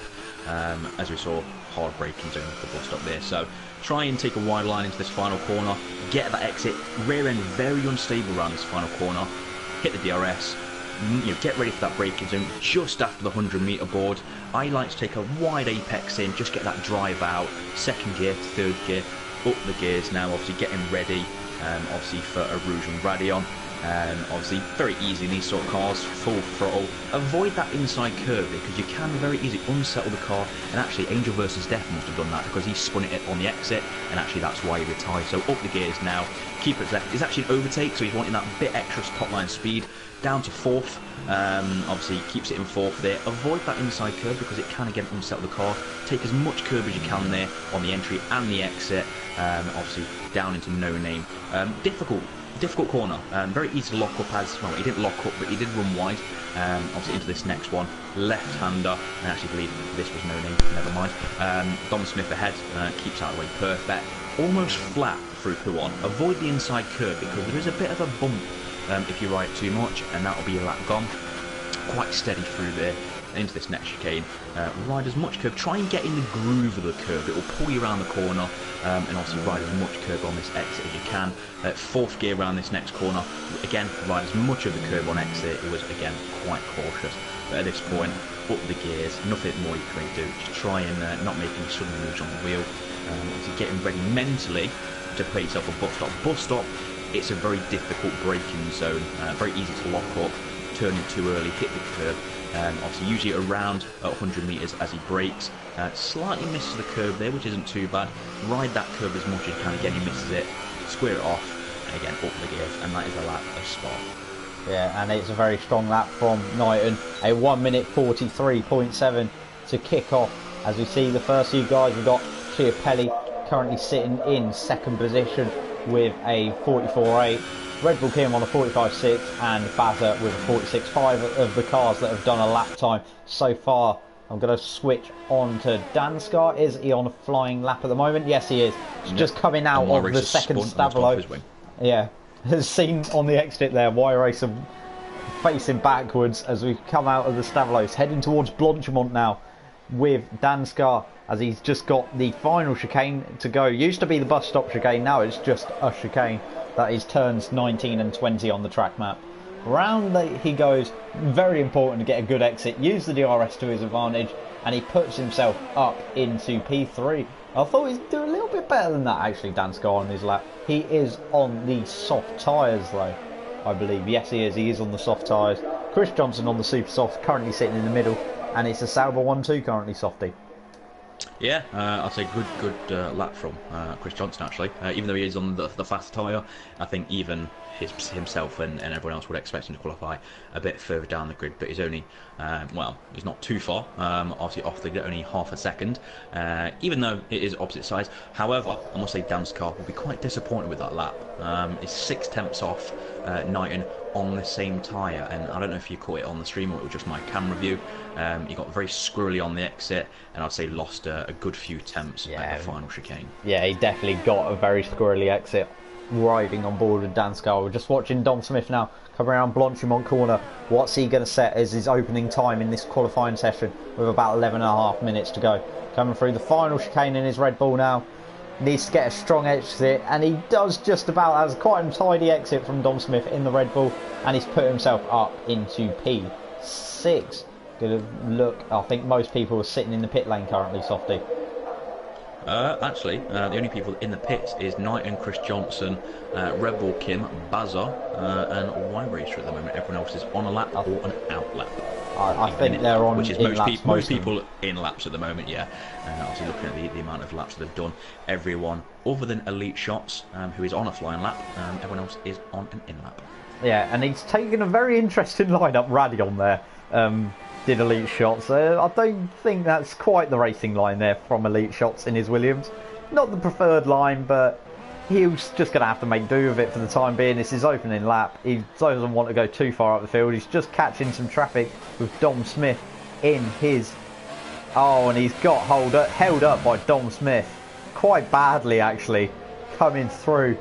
As we saw, hard braking zone for the bus stop there. So try and take a wide line into this final corner, get that exit, rear end very unstable around this final corner, hit the DRS, get ready for that braking zone just after the 100-metre board. I like to take a wide apex in, just get that drive out, second gear, third gear, up the gears now, obviously getting ready, obviously for a Rouge and Radion. Obviously, very easy in these sort of cars, full throttle. Avoid that inside curve because you can very easily unsettle the car. And actually, Angel versus Death must have done that because he spun it on the exit, and actually that's why he retired. So up the gears now. Keep it left. It's actually an overtake, so he's wanting that bit extra top line speed. Down to fourth. Obviously, keeps it in fourth there. Avoid that inside curve because it can again unsettle the car. Take as much curve as you can there on the entry and the exit. Obviously, down into No Name. Difficult corner. Very easy to lock up as well. He didn't lock up, but he did run wide. Obviously into this next one, left-hander. I actually believe this was No Name. Never mind. Dom Smith ahead, keeps out of the way. Perfect. Almost flat through P1. Avoid the inside curve because there is a bit of a bump if you ride too much, and that'll be your lap gone. Quite steady through there. Into this next chicane, ride as much curve, try and get in the groove of the curve, it will pull you around the corner, and obviously ride as much curve on this exit as you can. Fourth gear around this next corner, again ride as much of the curve on exit. It was again quite cautious, but at this point up the gears, nothing more you can do, just try and not make any sudden moves on the wheel. Obviously getting ready mentally to play yourself a bus stop, it's a very difficult braking zone, very easy to lock up, turning too early, hit the curb. Obviously usually around 100 metres as he brakes. Slightly misses the curve there, which isn't too bad. Ride that curve as much as you can. Again, he misses it. Square it off, and again up the gears, and that is a lap of spot. Yeah, and it's a very strong lap from Knighton. A 1 minute 43.7 to kick off. As we see the first few guys, we've got Chiapelli currently sitting in second position with a 44.8. Red Bull Kim on a 45.6 and Bazza with a 46.5 of the cars that have done a lap time so far. I'm going to switch on to Danskar. Is he on a flying lap at the moment? Yes, he is. He's just coming out of the second Stavolo. Yeah, as seen on the exit there, Wire Racer facing backwards as we come out of the Stavolos, heading towards Blanchimont now with Danskar, as he's just got the final chicane to go. Used to be the bus stop chicane, now it's just a chicane. That is turns 19 and 20 on the track map. Round he goes, very important to get a good exit, use the DRS to his advantage, and he puts himself up into P3. I thought he'd do a little bit better than that actually, Danskar, on his lap. He is on the soft tyres though, I believe. Yes, he is on the soft tyres. Chris Johnson on the super soft, currently sitting in the middle, and it's a Sauber 1-2 currently, softy. Yeah, I'd say good lap from Chris Johnson actually. Even though he is on the fast tyre, I think even himself and everyone else would expect him to qualify a bit further down the grid, but he's only, well, he's not too far, obviously off the grid, only half a second, even though it is opposite sides. However, I must say Danskar will be quite disappointed with that lap. It's 6 tenths off Knighton on the same tyre, and I don't know if you caught it on the stream or it was just my camera view. He got very squirrely on the exit, and I'd say lost a good few tenths at the final chicane. Yeah, he definitely got a very squirrely exit riding on board with Danskar. We're just watching Dom Smith now come around Blanchimont corner. What's he going to set as his opening time in this qualifying session with about 11.5 minutes to go? Coming through the final chicane in his Red Bull now. Needs to get a strong exit, and he does just about. Has quite a tidy exit from Dom Smith in the Red Bull, and he's put himself up into P6. Good look. I think most people are sitting in the pit lane currently, Softy. Actually, the only people in the pits is Knight and Chris Johnson, Red Bull Kim, Bazza, and Y Racer at the moment. Everyone else is on a lap or an out lap. I think they're on, which is most people in laps at the moment, yeah. And obviously looking at the amount of laps that they've done, everyone other than Elite Shots, who is on a flying lap, everyone else is on an in lap. Yeah, and he's taken a very interesting lineup, Radion there. Did Elite Shots. I don't think that's quite the racing line there from Elite Shots in his Williams. Not the preferred line, but he was just going to have to make do with it for the time being. It's his opening lap. He doesn't want to go too far up the field. He's just catching some traffic with Dom Smith in his... Oh, and he's got held up by Dom Smith. Quite badly, actually. Coming through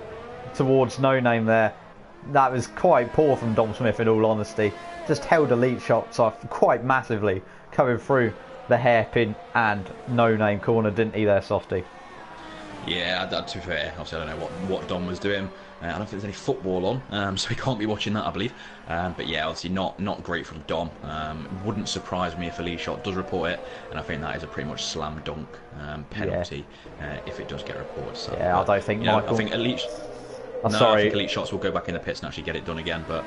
towards No Name there. That was quite poor from Dom Smith, in all honesty. Just held Elite Shots off quite massively, coming through the hairpin and No Name corner, didn't he there, Softy? Yeah, to be fair, obviously I don't know what Dom was doing. I don't think there's any football on, so he can't be watching that, I believe. But yeah, obviously not great from Dom. Wouldn't surprise me if Elite Shot does report it, and I think that is a pretty much slam dunk penalty if it does get reported. So, yeah, I don't think Michael... I think Elite... I'm No, sorry. I think Elite Shots will go back in the pits and actually get it done again, but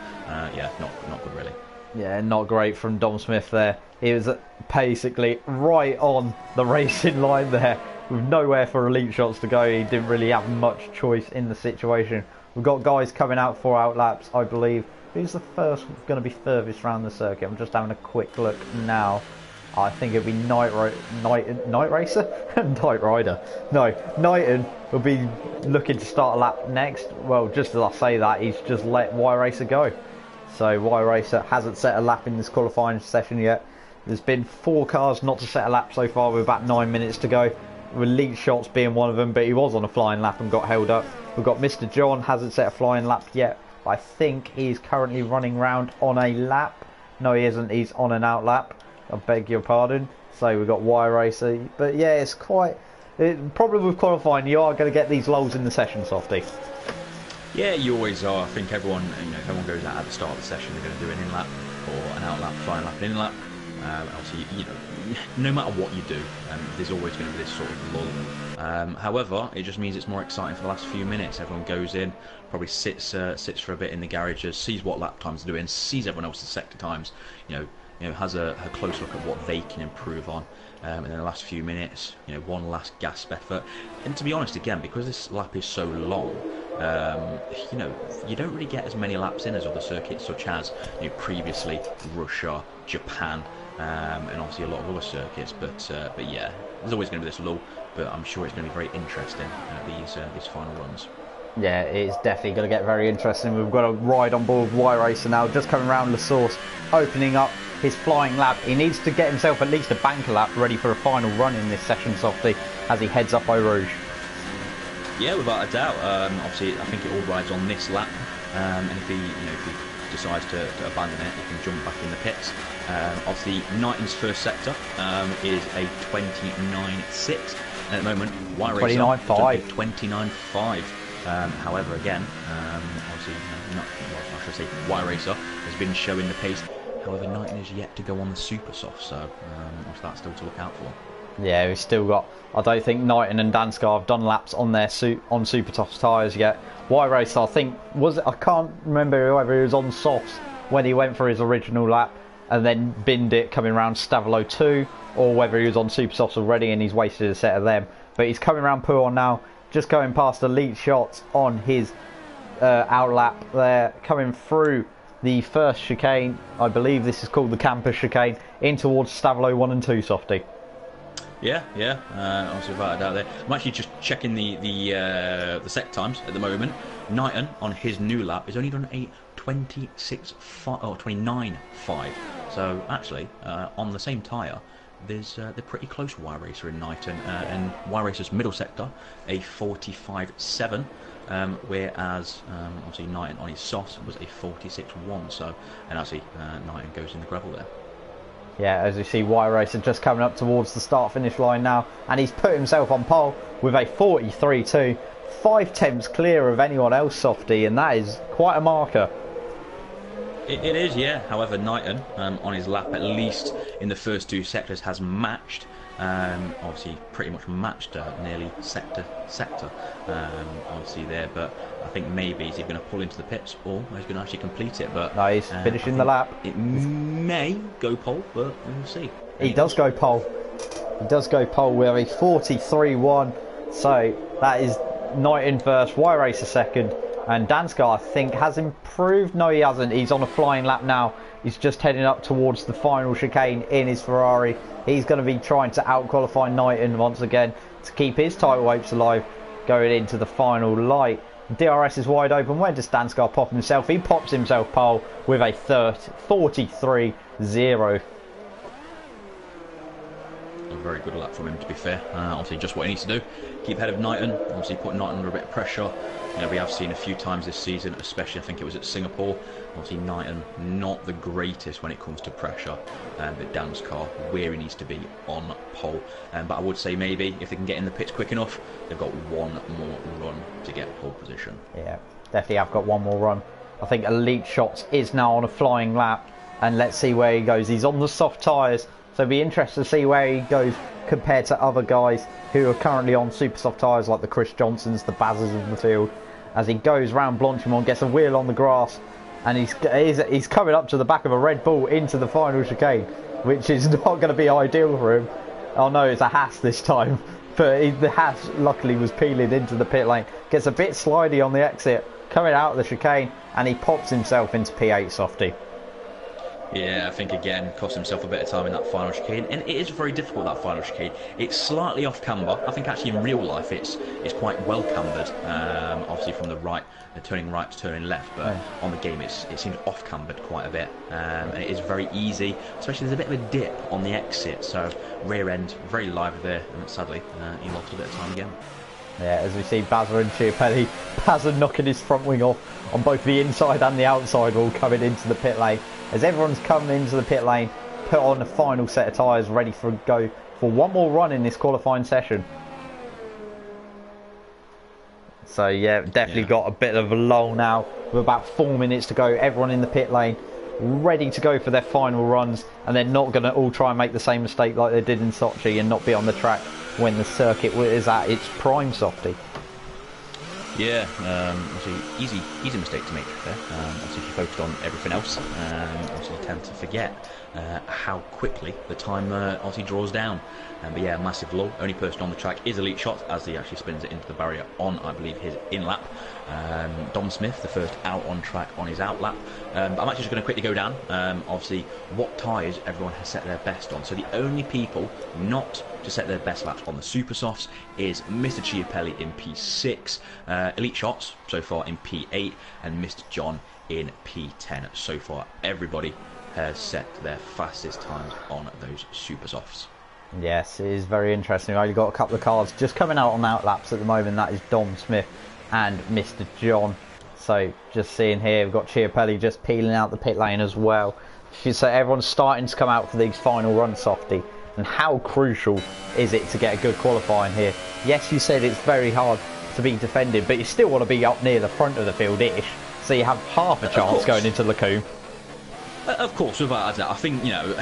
yeah, not good really. Yeah, not great from Dom Smith there. He was basically right on the racing line there, with nowhere for Elite Shots to go. He didn't really have much choice in the situation. We've got guys coming out for out laps, I believe. Who's the first going to be furthest around the circuit? I'm just having a quick look now. I think it'll be Night Racer? Night Rider. No, Knighton will be looking to start a lap next. Well, just as I say that, he's just let Y Racer go. So Y Racer hasn't set a lap in this qualifying session yet. There's been 4 cars not to set a lap so far with about 9 minutes to go. With Elite Shots being one of them, but he was on a flying lap and got held up. We've got Mr. John, hasn't set a flying lap yet. I think he's currently running round on a lap. No, he isn't. He's on an out lap. I beg your pardon. So we've got Y Racer. But yeah, it's quite... Problem with qualifying, you are going to get these lulls in the session, Softy. Yeah, you always are. I think everyone, if everyone goes out at the start of the session, they're going to do an in-lap or an out-lap, flying lap, an in-lap. Obviously, no matter what you do, there's always going to be this sort of lull. However, it just means it's more exciting for the last few minutes. Everyone goes in, probably sits for a bit in the garages, sees what lap times are doing, sees everyone else's sector times. Has a close look at what they can improve on. And in the last few minutes, one last gasp effort. And to be honest, again, because this lap is so long, you don't really get as many laps in as other circuits, such as previously Russia, Japan, and obviously a lot of other circuits. But yeah, there's always going to be this lull. But I'm sure it's going to be very interesting these final runs. Yeah, it's definitely going to get very interesting. We've got a ride on board Y Racer now, just coming around the source, opening up his flying lap. He needs to get himself at least a banker lap ready for a final run in this session, Softy, as he heads up Eau Rouge. Yeah, without a doubt. Obviously, I think it all rides on this lap, and if he decides to abandon it, he can jump back in the pits. Obviously, Knighton's first sector is a 29.6. At the moment, Y Racer 29.5. 29.5. However, again, obviously, I should say, Y Racer has been showing the pace. However, Knighton is yet to go on the super soft, so that's still to look out for. Yeah, we've still got... I don't think Knighton and Danskar have done laps on their on super soft tyres yet. Y Racer, I think, I can't remember whether he was on softs when he went for his original lap and then binned it coming around Stavelo 2, or whether he was on super softs already and he's wasted a set of them. But he's coming around Pouon now, just going past Elite Shots on his out lap there, coming through the first chicane. I believe this is called the campus chicane, in towards Stavelo 1 and 2, Softy. Yeah. Obviously, without a doubt there. I'm actually just checking the sec times at the moment. Knighton on his new lap is only done a 29.5. So actually, on the same tyre, they're pretty close to Y Racer in Knighton, and Y Racer's middle sector a 45.7. Whereas obviously Knighton on his softs was a 46.1. So, and actually Knighton goes in the gravel there. Yeah, as you see, Y Racer just coming up towards the start-finish line now, and he's put himself on pole with a 43.2, 5 tenths clear of anyone else, Softy, and that is quite a marker. It is, yeah. However, Knighton on his lap, at least in the first 2 sectors, has matched. Obviously, pretty much matched nearly sector. Obviously there, but I think maybe he's going to pull into the pits or he's going to actually complete it. But no, he's finishing the lap. It may go pole, but we'll see. He does go pole. He does go pole with a 43.1. So that is Knighton first, Y Racer second, and Danskar, I think, has improved. No, he hasn't. He's on a flying lap now. He's just heading up towards the final chicane in his Ferrari. He's going to be trying to out-qualify Knighton once again to keep his title hopes alive going into the final light. DRS is wide open. Where does Danskar pop himself? He pops himself pole with a 43.0. A very good lap from him, to be fair. Obviously, just what he needs to do. Keep ahead of Knighton. Obviously, put Knighton under a bit of pressure. We have seen a few times this season, especially I think it was at Singapore. Obviously, Knighton not the greatest when it comes to pressure, but Danskar where he needs to be on pole. But I would say maybe if they can get in the pits quick enough, they've got one more run to get pole position. Yeah, definitely have got one more run. I think Elite Shots is now on a flying lap, and let's see where he goes. He's on the soft tyres, so it'll be interesting to see where he goes compared to other guys who are currently on super soft tyres, like the Chris Johnsons, the Bazzers of the field. as he goes round Blanchimont, gets a wheel on the grass, and he's coming up to the back of a Red Bull into the final chicane, which is not going to be ideal for him. Oh no, it's a Haas this time, but the Haas luckily was peeling into the pit lane, gets a bit slidey on the exit, coming out of the chicane, and he pops himself into P8 softy. Yeah, I think again cost himself a bit of time in that final chicane, and it is very difficult, that final chicane. It's slightly off camber. I think actually in real life it's quite well cambered, obviously from the right, turning right to turning left, but on the game it seems off cambered quite a bit, and it is very easy, especially there's a bit of a dip on the exit, so rear end very lively there, and sadly he lost a bit of time again. Yeah, as we see Bazza and Chiapelli, Bazza knocking his front wing off on both the inside and the outside wall coming into the pit lane. As everyone's coming into the pit lane, put on the final set of tyres, ready for go for one more run in this qualifying session. So yeah, definitely got a bit of a lull now with about 4 minutes to go. Everyone in the pit lane, ready to go for their final runs, and they're not going to all try and make the same mistake like they did in Sochi and not be on the track when the circuit is at its prime softy. Yeah, obviously easy mistake to make there. Obviously if you focused on everything else, obviously you tend to forget how quickly the time obviously draws down. But yeah, massive lull. Only person on the track is Elite Shot as he actually spins it into the barrier on, I believe, his in lap. Dom Smith, the first out on track on his out lap. But I'm actually just going to quickly go down, obviously, what tyres everyone has set their best on. So the only people not to set their best laps on the super softs is Mr. Chiapelli in P6, Elite Shots so far in P8, and Mr. John in P10 so far. Everybody has set their fastest times on those super softs. Yes, it is very interesting. I've got a couple of cars just coming out on out laps at the moment. That is Dom Smith and Mr. John. So just seeing here, we've got Chiapelli just peeling out the pit lane as well. So everyone's starting to come out for these final runs, softy. And how crucial is it to get a good qualifying here? Yes, you said it's very hard to be defended, but you still want to be up near the front of the field-ish, so you have half a chance going into Lacombe. Of course, without a doubt. I think, you know,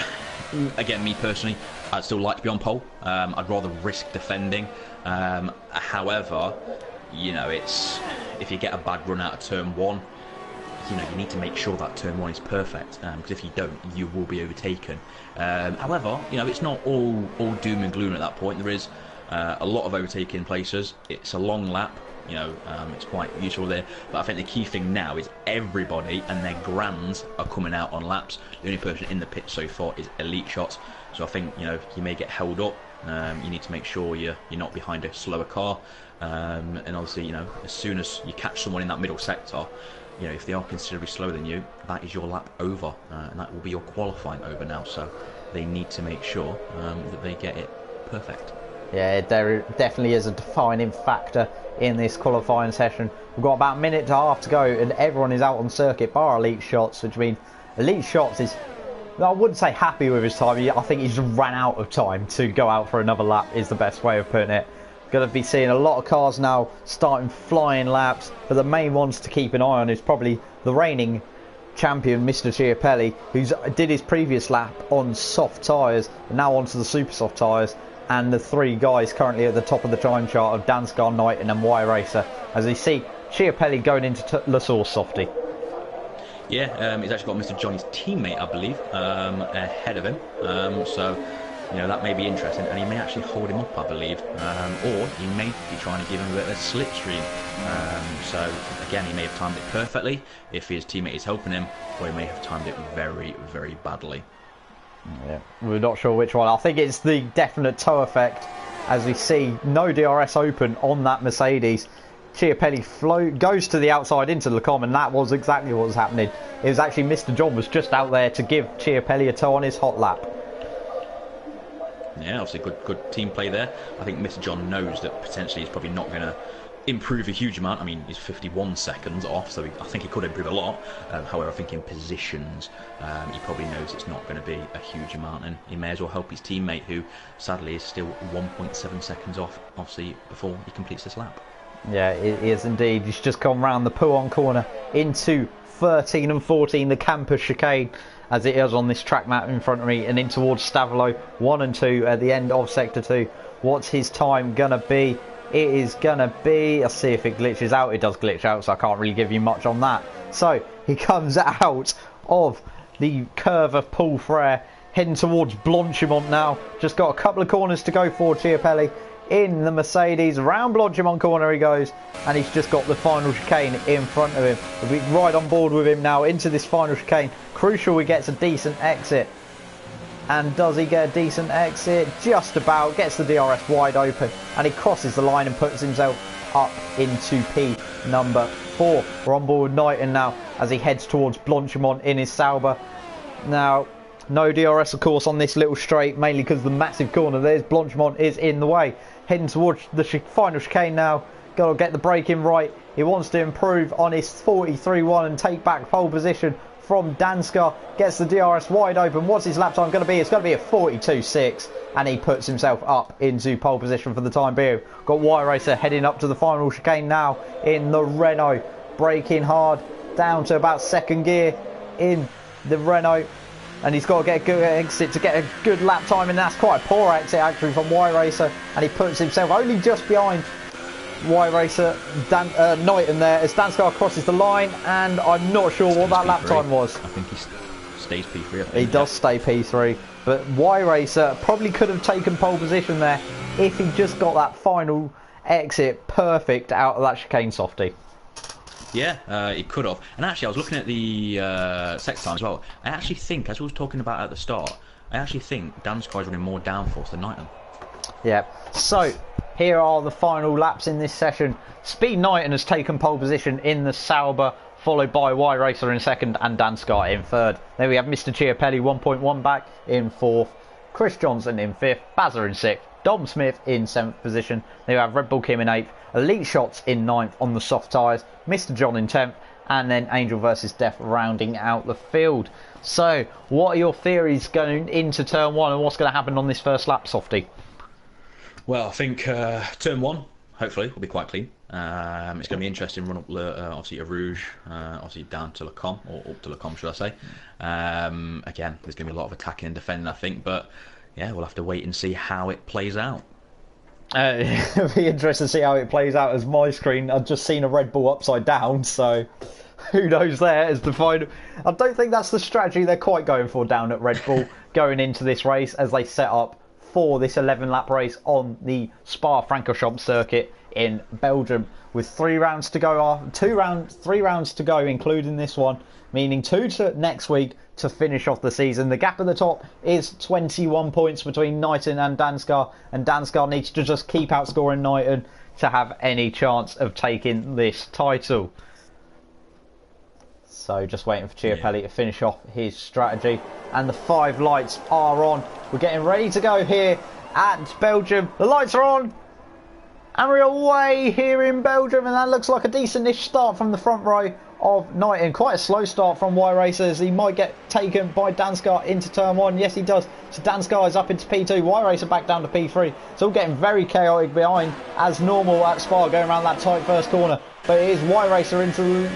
again, me personally, I'd still like to be on pole. I'd rather risk defending. However, you know, it's if you get a bad run out of turn one, you know, you need to make sure that turn one is perfect, because if you don't, you will be overtaken. However, you know, it's not all doom and gloom at that point. There is a lot of overtaking places. It's a long lap, you know, it's quite useful there. But I think the key thing now is everybody and their grands are coming out on laps. The only person in the pit so far is Elite Shots. So I think, you know, you may get held up. You need to make sure you're not behind a slower car. And obviously, you know, as soon as you catch someone in that middle sector, you know, if they are considerably slower than you, that is your lap over, and that will be your qualifying over now. So they need to make sure that they get it perfect. Yeah, there definitely is a defining factor in this qualifying session. We've got about a minute and a half to go, and everyone is out on circuit, bar Elite Shots, which means Elite Shots is, I wouldn't say happy with his time. I think he's just ran out of time to go out for another lap is the best way of putting it. Going to be seeing a lot of cars now starting flying laps, but the main ones to keep an eye on is probably the reigning champion, Mr. Chiapelli, who's did his previous lap on soft tyres, now onto the super soft tyres, and the three guys currently at the top of the time chart of Dansgar, Knight and Y Racer, as we see Chiapelli going into La Source softy. Yeah, he's actually got Mr. Johnny's teammate, I believe, ahead of him, so you know, that may be interesting, and he may actually hold him up, I believe, or he may be trying to give him a bit of a slipstream. So again, he may have timed it perfectly if his teammate is helping him, or he may have timed it very, very badly. Yeah, we're not sure which one. I think it's the definite toe effect, as we see no DRS open on that Mercedes. Chiapelli goes to the outside into Lacombe, and that was exactly what was happening. It was actually Mr. John was just out there to give Chiapelli a toe on his hot lap. Yeah, obviously good team play there. I think Mr. John knows that potentially he's probably not going to improve a huge amount. I mean, he's 51 seconds off, so I think he could improve a lot. However, I think in positions, he probably knows it's not going to be a huge amount, and he may as well help his teammate, who sadly is still 1.7 seconds off, obviously, before he completes this lap. Yeah, it is indeed. He's just gone round the Pouhon corner into 13 and 14, the campus chicane, as it is on this track map in front of me, and in towards Stavelot 1 and 2 at the end of sector 2. What's his time gonna be? it is going to be, let's see if it glitches out. It does glitch out, so I can't really give you much on that. So he comes out of the curve of Paul Frere, heading towards Blanchimont now. Just got a couple of corners to go for Chiapelli in the Mercedes. Around Blanchimont corner he goes, and he's just got the final chicane in front of him. We'll be right on board with him now into this final chicane. Crucial he gets a decent exit. And does he get a decent exit? Just about. Gets the DRS wide open, and he crosses the line and puts himself up into P number 4. We're on board with Knighton now as he heads towards Blanchimont in his Sauber. Now, no DRS of course on this little straight, mainly because the massive corner there's Blanchimont is in the way. Heading towards the final chicane now. Got to get the braking right. He wants to improve on his 43.1 and take back pole position from Danskar. Gets the DRS wide open. What's his lap time going to be? It's going to be a 42.6, and he puts himself up into pole position for the time being. Got Y Racer heading up to the final chicane now in the Renault, braking hard down to about second gear in the Renault, and he's got to get a good exit to get a good lap time, and that's quite a poor exit actually from Y Racer, and he puts himself only just behind Y Racer Knighton there as Danskar crosses the line, and I'm not sure what that lap time was. I think he stays P3. He does stay P3, but Y Racer probably could have taken pole position there if he just got that final exit perfect out of that chicane softy. Yeah, he could have. And actually, I was looking at the sex time as well. I actually think, as we were talking about at the start, I actually think Danskar is running more downforce than Knighton. Yeah, so here are the final laps in this session. Speed Knighton has taken pole position in the Sauber, followed by Y Racer in second and Danskar in third. Then we have Mr. Chiapelli 1.1 back in fourth, Chris Johnson in fifth, Bazza in sixth, Dom Smith in seventh position. Then we have Red Bull Kim in eighth, Elite Shots in ninth on the soft tyres, Mr. John in 10th, and then Angel versus Death rounding out the field. So what are your theories going into turn one, and what's going to happen on this first lap, Softy? Well, I think turn one, hopefully, will be quite clean. It's going to be interesting run up, obviously, to Rouge, obviously down to Le Combe, or up to Le Combe, should I say. Again, there's going to be a lot of attacking and defending, I think, but yeah, we'll have to wait and see how it plays out. It'll be interesting to see how it plays out, as my screen, I've just seen a Red Bull upside down, so who knows there as the final. I don't think that's the strategy they're quite going for down at Red Bull going into this race, as they set up for this 11-lap race on the Spa-Francorchamps circuit in Belgium, with 3 rounds to go, 3 rounds to go, including this one, meaning 2 to next week to finish off the season. The gap at the top is 21 points between Knighton and Danskar needs to just keep outscoring Knighton to have any chance of taking this title. So just waiting for Chiapelli to finish off his strategy. And the 5 lights are on. We're getting ready to go here at Belgium. The lights are on. And we're away here in Belgium. And that looks like a decent-ish start from the front row of Knighton. Quite a slow start from Y Racer, as he might get taken by Danskar into turn 1. Yes, he does. So Danskar is up into P2. Y Racer back down to P3. It's all getting very chaotic behind, as normal at Spa, going around that tight first corner. But it is Y Racer into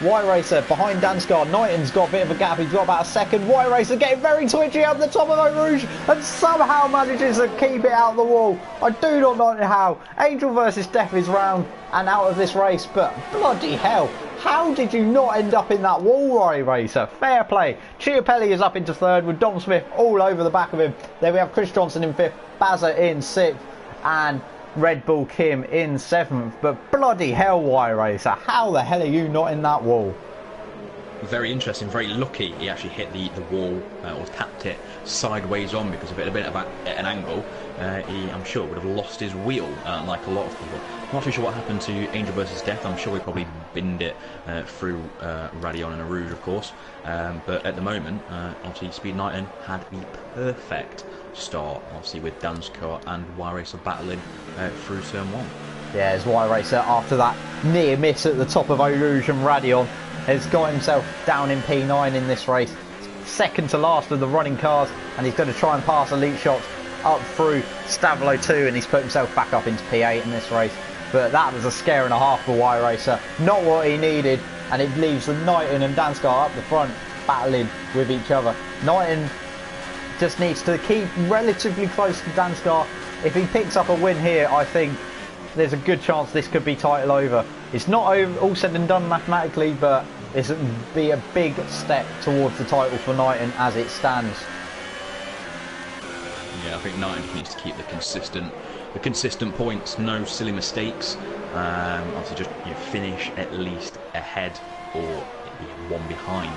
Y Racer behind Danskar. Knighton's got a bit of a gap. He's got about a second. Y Racer getting very twitchy up the top of Eau Rouge and somehow manages to keep it out of the wall. I do not know how. Angel versus Death is round and out of this race, but bloody hell, how did you not end up in that wall, Y Racer? Fair play. Chiapelli is up into third with Dom Smith all over the back of him. There we have Chris Johnson in fifth, Bazza in sixth, and Red Bull Kim in 7th, but bloody hell, Y Racer, how the hell are you not in that wall? Very interesting, very lucky he actually hit the wall, or tapped it sideways on, because if it had been at an angle, he, I'm sure, would have lost his wheel, like a lot of people. I'm not too sure what happened to Angel versus Death. I'm sure he probably binned it through Radion and Rouge, of course, but at the moment, obviously Speed Knighton had the perfect start, obviously, with Danskar and Y Racer battling through turn 1. Yeah, as Y Racer, after that near miss at the top of Eau Rouge and Radion, has got himself down in P9 in this race, second to last of the running cars, and he's going to try and pass Elite Shots up through Stavelo 2, and he's put himself back up into P8 in this race. But that was a scare and a half for Y Racer, not what he needed, and it leaves the Knighton and Danskar up the front battling with each other. Knighton just needs to keep relatively close to Danskar. If he picks up a win here, I think there's a good chance this could be title over. It's not over, all said and done mathematically, but this would be a big step towards the title for Knighton as it stands. Yeah, I think Knighton needs to keep the consistent points, no silly mistakes. Obviously, just finish at least ahead or one behind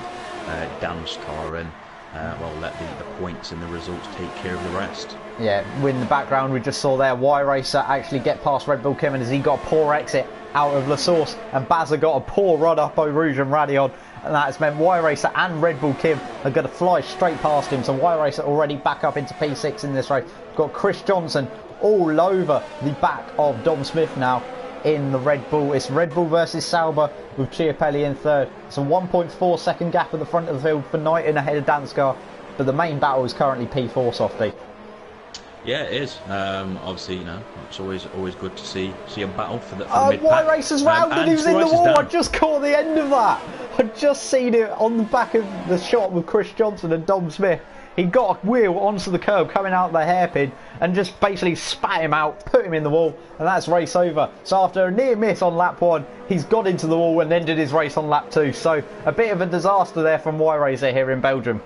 Damskar, and well, let the points and the results take care of the rest. Yeah, in the background we just saw there, Y-Racer actually get past Red Bull Kim, and as he got a poor exit out of La Source, and Bazza got a poor run up Eau Rouge and Radion, and that's meant Y-Racer and Red Bull Kim are going to fly straight past him. So Y-Racer already back up into P6 in this race. Got Chris Johnson all over the back of Dom Smith now in the Red Bull. It's Red Bull versus Sauber with Chiapelli in third. It's a 1.4 second gap at the front of the field for Knighton ahead of Danskar, but the main battle is currently P4, Softy. Yeah, it is. Obviously, it's always good to see a battle for the mid-pack. Y-Racer's round and he was in the wall. I just caught the end of that. I'd just seen it on the back of the shot with Chris Johnson and Dom Smith. He got a wheel onto the curb coming out the hairpin and just basically spat him out, put him in the wall, and that's race over. So after a near miss on lap 1, he's got into the wall and ended his race on lap 2. So a bit of a disaster there from Y-Racer here in Belgium.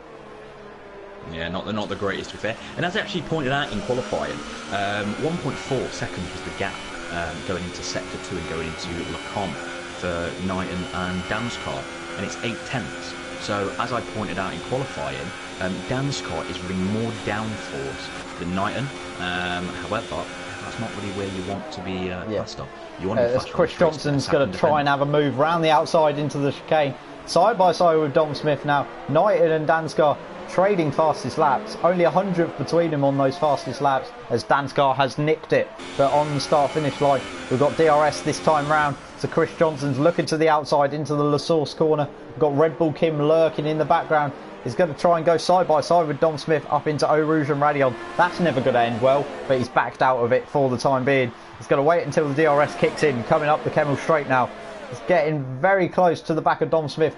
Yeah, not the greatest, to be fair. And as I actually pointed out in qualifying, 1.4 seconds was the gap going into Sector 2 and going into Le Con for Knighton and Damskar, and it's 8/10. So as I pointed out in qualifying, Damskar is running more downforce than Knighton. However, that's not really where you want to be faster. You want to be faster. Chris Johnson's going to try and have a move round the outside into the chicane, side by side with Dom Smith now. Knighton and Danskar trading fastest laps, only 100th between them on those fastest laps as Danskar has nicked it. But on the start finish line we've got DRS this time round, so Chris Johnson's looking to the outside into the La Source corner. We've got Red Bull Kim lurking in the background. He's going to try and go side by side with Dom Smith up into Eau Rouge and Radion. That's never going to end well, but he's backed out of it for the time being. He's going to wait until the DRS kicks in, coming up the Kemmel Straight now. He's getting very close to the back of Dom Smith.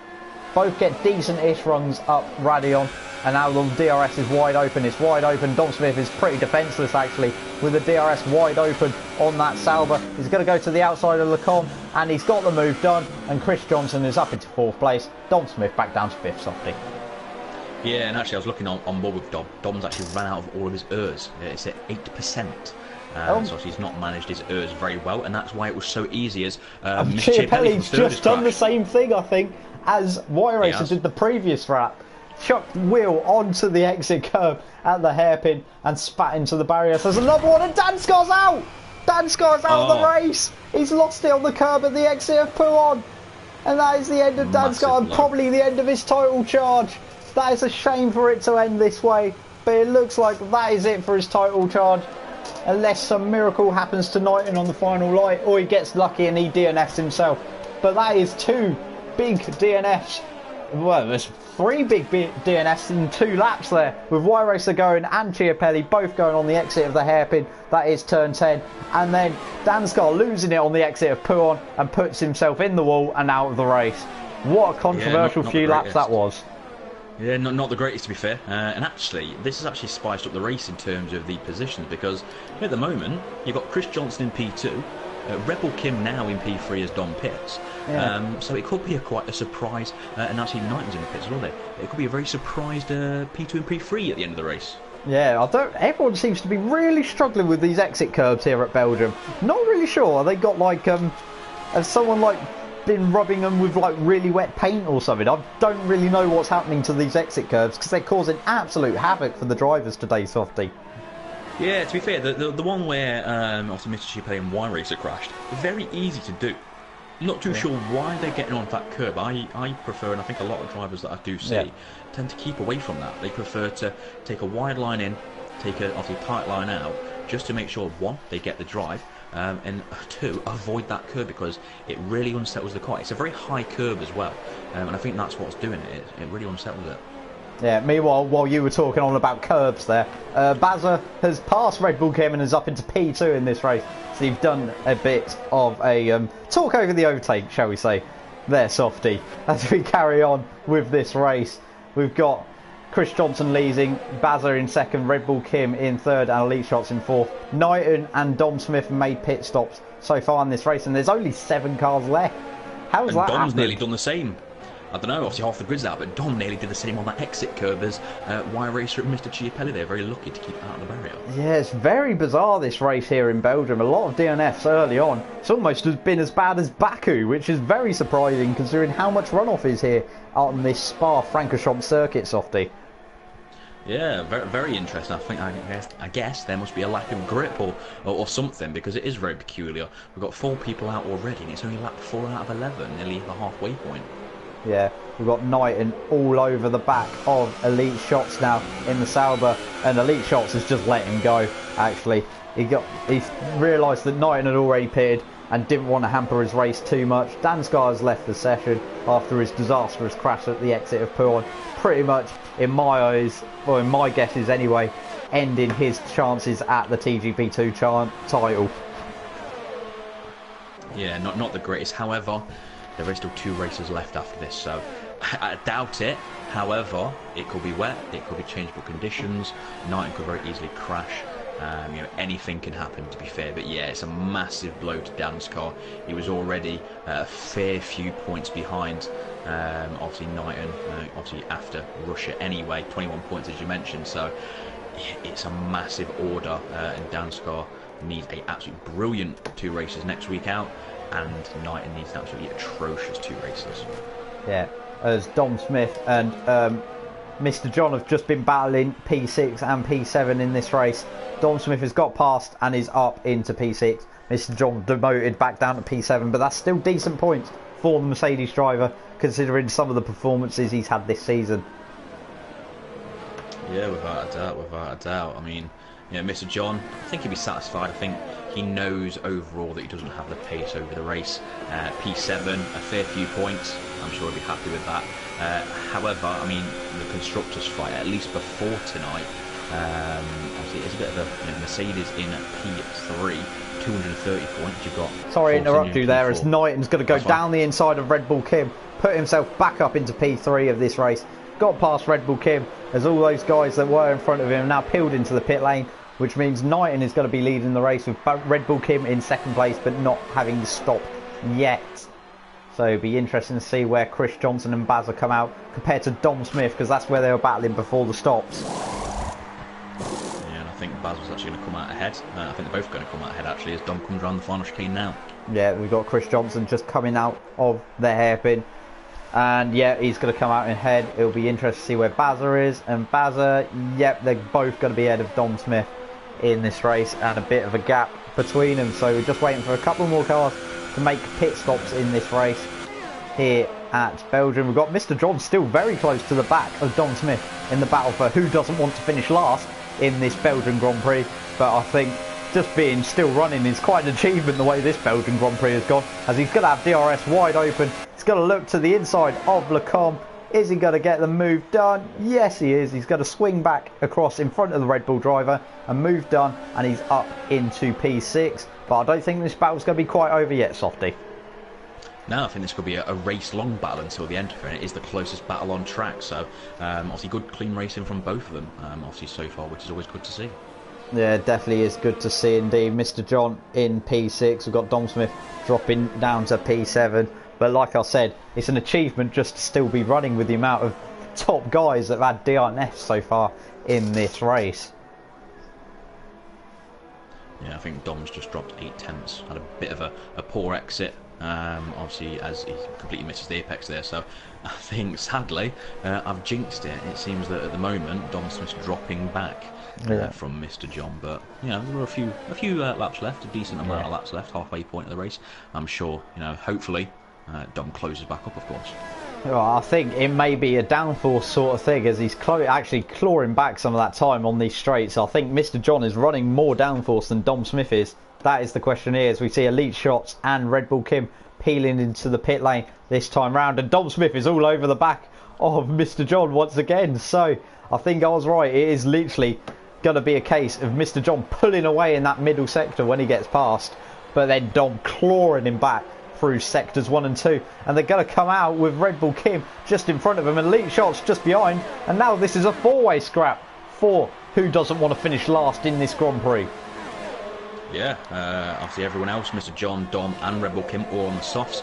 Both get decent-ish runs up Radion, and now the DRS is wide open. It's wide open. Dom Smith is pretty defenceless actually, with the DRS wide open on that Sauber. He's going to go to the outside of Le Con, and he's got the move done, and Chris Johnson is up into 4th place. Dom Smith back down to 5th, Softy. Yeah, and actually I was looking on board with Dom. Dom's actually ran out of all of his ERS. It's at 8%. So he's not managed his ERS very well, and that's why it was so easy as Chiapelli's just done the same thing, I think, as Y-Racer did the previous lap. Chucked wheel onto the exit curb at the hairpin and spat into the barrier. So there's another one, and Danskar's out! Danskar's out of the race! He's lost it on the curb at the exit of Pouon. And that is the end of Danskar, and probably the end of his title charge. That is a shame for it to end this way, but it looks like that is it for his title charge. Unless some miracle happens to Knighton on the final light, or he gets lucky and he DNFs himself. But that is 2 big DNFs. Well, there's 3 big DNFs in 2 laps there, with Y-Racer going and Chiapelli both going on the exit of the hairpin. That is turn 10. And then Danskar losing it on the exit of Pouon and puts himself in the wall and out of the race. What a controversial few laps that was. Yeah, not the greatest, to be fair. And actually, this has actually spiced up the race in terms of the positions, because at the moment, you've got Chris Johnson in P2, Red Bull Kim now in P3 as Dom Pitts. Yeah. So it could be quite a surprise, and actually Knighton's in the pits as well there. It could be a very surprised P2 and P3 at the end of the race. Yeah, everyone seems to be really struggling with these exit curbs here at Belgium. Not really sure. Have they got like, has someone like been rubbing them with like really wet paint or something? I don't really know what's happening to these exit curves, because they're causing absolute havoc for the drivers today, Softy. Yeah, to be fair, the one where obviously Mr. Chiapelli and Y-Racer crashed, very easy to do. Not too sure why they're getting on that curb. I prefer, and I think a lot of drivers that I do see tend to keep away from that. They prefer to take a wide line in, take a obviously tight line out, just to make sure, 1, they get the drive, and 2, avoid that curb, because it really unsettles the car. It's a very high curb as well, and I think that's what's doing it. It really unsettles it. Yeah, meanwhile, while you were talking on about curbs there, Bazza has passed Red Bull Kim and is up into P2 in this race. So you've done a bit of a talk over the overtake, shall we say, there, Softy. As we carry on with this race, we've got Chris Johnson leading, Bazza in second, Red Bull Kim in third, and Elite Shots in fourth. Knighton and Dom Smith have made pit stops so far in this race, and there's only 7 cars left. How's that Dom's happened? nearly done the same. I don't know, obviously half the grid's out, but Dom nearly did the same on that exit curve as Y Racer and Mr. Chiapelli. They're very lucky to keep it out of the barrier. Yeah, it's very bizarre, this race here in Belgium. A lot of DNFs early on. It's almost been as bad as Baku, which is very surprising considering how much runoff is here on this Spa-Francorchamps circuit, Softy. Yeah, very, very interesting. I guess there must be a lack of grip or something, because it is very peculiar. We've got 4 people out already, and it's only lap 4 out of 11, nearly the halfway point. Yeah, we've got Knighton all over the back of Elite Shots now in the Sauber, and Elite Shots has just let him go, actually. He realised that Knighton had already pitted and didn't want to hamper his race too much. Dansgaard has left the session after his disastrous crash at the exit of Pouan. Pretty much, in my eyes, or in my guesses anyway, ending his chances at the TGP2 title. Yeah, not the greatest. However, there is still 2 races left after this, so I doubt it. However, it could be wet, it could be changeable conditions. Knighton could very easily crash. Anything can happen, to be fair, but yeah, it's a massive blow to Dansgaard. He was already a fair few points behind, obviously Knighton, obviously after Russia anyway, 21 points as you mentioned, so it's a massive order, and Dansgaard needs a absolutely brilliant 2 races next week out, and Knighton needs an absolutely atrocious 2 races. Yeah, as Dom Smith and Mr. John have just been battling P6 and P7 in this race. Dom Smith has got past and is up into P6. Mr. John demoted back down to P7, but that's still decent points for the Mercedes driver, considering some of the performances he's had this season. Yeah, without a doubt. I mean, Mr. John, I think he'll be satisfied. I think he knows overall that he doesn't have the pace over the race. P7, a fair few points. I'm sure he'll be happy with that. However, I mean, the constructors fight, at least before tonight, obviously it's a bit of a Mercedes in P3, 230 points. You've got. Sorry to interrupt you there, as Knighton's going to go down the inside of Red Bull Kim, put himself back up into P3 of this race. Got past Red Bull Kim, as all those guys that were in front of him now peeled into the pit lane, which means Knighton is going to be leading the race with Red Bull Kim in second place, but not having stopped yet. So it'll be interesting to see where Chris Johnson and Bazza come out compared to Dom Smith, because that's where they were battling before the stops. Yeah, and I think Bazza's actually going to come out ahead. I think they're both going to come out ahead, actually, as Dom comes around the final chicane now. Yeah, we've got Chris Johnson just coming out of the hairpin. And yeah, he's going to come out ahead. It'll be interesting to see where Bazza is. And Bazza, yep, they're both going to be ahead of Dom Smith in this race, and a bit of a gap between them. So we're just waiting for a couple more cars to make pit stops in this race here at Belgium. We've got Mr. John still very close to the back of Dom Smith in the battle for who doesn't want to finish last in this Belgian Grand Prix. But I think just being still running is quite an achievement the way this Belgian Grand Prix has gone, as he's going to have DRS wide open. He's going to look to the inside of Lecombe. Is he going to get the move done? Yes, he is. He's going to swing back across in front of the Red Bull driver, and move done, and he's up into P6. But I don't think this battle's going to be quite over yet, Softy. No, I think this could be a race-long battle until the end, and it is the closest battle on track. So, obviously, good, clean racing from both of them, obviously, so far, which is always good to see. Yeah, definitely is good to see indeed. Mr. John in P6. We've got Dom Smith dropping down to P7. But like I said, it's an achievement just to still be running with the amount of top guys that have had DRS so far in this race. Yeah, I think Dom's just dropped 8 tenths. Had a bit of a poor exit, obviously, as he completely misses the apex there. So I think, sadly, I've jinxed it. It seems that at the moment, Dom Smith's dropping back from Mr. John. But, there are a few laps left, a decent amount of laps left, halfway point of the race. I'm sure, hopefully, Dom closes back up, of course. Well, I think it may be a downforce sort of thing, as he's actually clawing back some of that time on these straights. I think Mr. John is running more downforce than Dom Smith is. That is the question here, as we see Elite Shots and Red Bull Kim peeling into the pit lane this time round. And Dom Smith is all over the back of Mr. John once again. So I think I was right. It is literally going to be a case of Mr. John pulling away in that middle sector when he gets past, but then Dom clawing him back through sectors 1 and 2, and they're going to come out with Red Bull Kim just in front of them, and Elite Shots just behind, and now this is a four-way scrap for who doesn't want to finish last in this Grand Prix. Yeah, obviously everyone else, Mr. John, Dom and Red Bull Kim, all on the softs,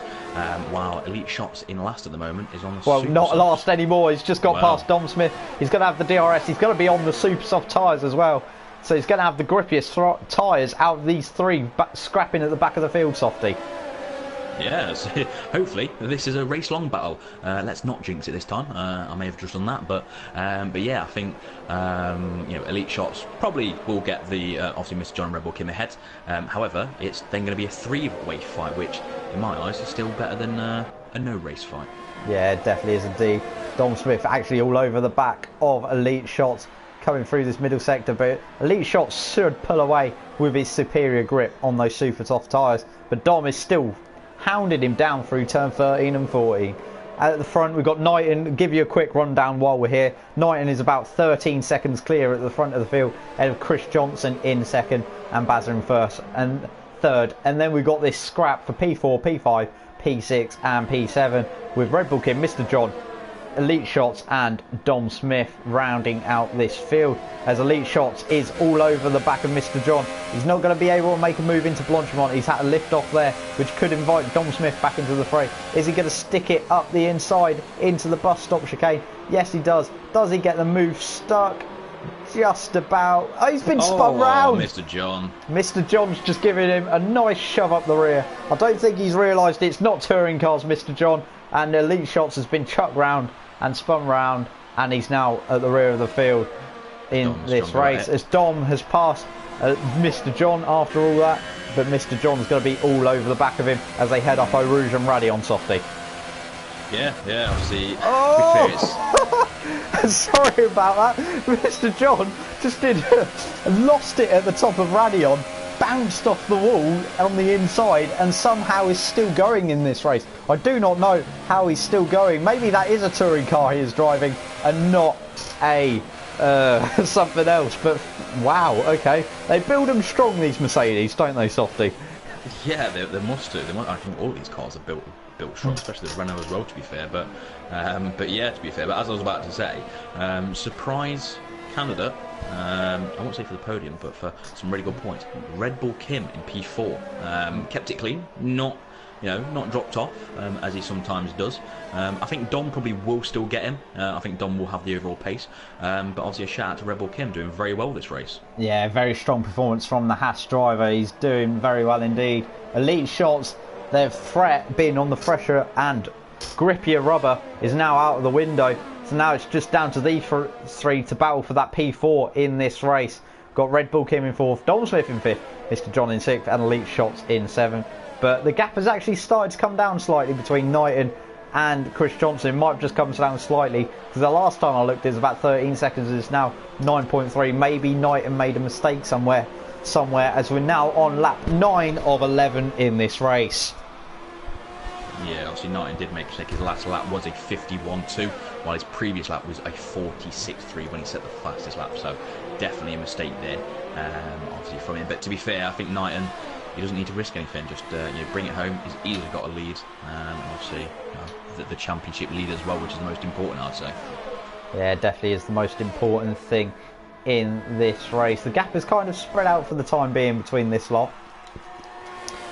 while Elite Shots in last at the moment is on the well, super not softs. last anymore. He's just got past Dom Smith. He's going to have the DRS. He's going to be on the super soft tyres as well. So he's going to have the grippiest tyres out of these three, scrapping at the back of the field, Softy. Yeah, so hopefully this is a race-long battle. Let's not jinx it this time. I may have just done that, but yeah, I think you know, Elite Shots probably will get the obviously Mr. John Red Bull Kim ahead. However, it's then going to be a three-way fight, which in my eyes is still better than a no-race fight. Yeah, it definitely is indeed. Dom Smith actually all over the back of Elite Shots coming through this middle sector, but Elite Shots should pull away with his superior grip on those super soft tyres, but Dom is still hounded him down through turn 13 and 14. At the front we've got Knighton. Give you a quick rundown while we're here. Knighton is about 13 seconds clear at the front of the field, ahead of Chris Johnson in second and Bazza in first and third, and then we've got this scrap for P4, P5, P6 and P7 with Red Bull Kim, Mr. John, Elite Shots and Dom Smith rounding out this field, as Elite Shots is all over the back of Mr. John. He's not going to be able to make a move into Blanchimont. He's had a lift off there, which could invite Dom Smith back into the fray. Is he going to stick it up the inside into the bus stop chicane? Yes, he does. Does he get the move stuck? Just about. Oh, he's been spun round. Mr. John. Mr. John's just giving him a nice shove up the rear. I don't think he's realised it's not touring cars, Mr. John, and Elite Shots has been chucked round and spun round, and he's now at the rear of the field in this race, as Dom has passed Mr. John after all that, but Mr. John's going to be all over the back of him as they head up Eau Rouge and Radion, Softy. Yeah, obviously. Oh! Sorry about that. Mr. John just lost it at the top of Radion, bounced off the wall on the inside, and somehow is still going in this race. I do not know how he's still going. Maybe that is a touring car he is driving and not a something else, but wow, okay. They build them strong, these Mercedes, don't they, Softy? Yeah, they must do. I think all these cars are built strong, especially the Renault as well, to be fair. But yeah, to be fair. But as I was about to say, surprise candidate. I won't say for the podium, but for some really good points. Red Bull Kim in P4 kept it clean, not dropped off as he sometimes does. I think Dom probably will still get him. I think Dom will have the overall pace, but obviously a shout out to Red Bull Kim, doing very well this race. Yeah, very strong performance from the Haas driver. He's doing very well indeed. Elite Shots, their threat being on the fresher and grippier rubber is now out of the window. So now it's just down to these three to battle for that P4 in this race. Got Red Bull Kim in 4th, Dom Smith in 5th, Mr. John in 6th and Elite Shots in 7th. But the gap has actually started to come down slightly between Knighton and Chris Johnson. It might have just come down slightly, because the last time I looked it was about 13 seconds. It's now 9.3. Maybe Knighton made a mistake somewhere, as we're now on lap 9 of 11 in this race. Yeah, obviously Knighton did make a mistake. His last lap was a 51.2, while his previous lap was a 46.3 when he set the fastest lap. So definitely a mistake there, obviously from him. But to be fair, I think Knighton, he doesn't need to risk anything. Just bring it home. He's easily got a lead, and obviously the championship lead as well, which is the most important, I'd say. Yeah, definitely is the most important thing in this race. The gap is kind of spread out for the time being between this lot.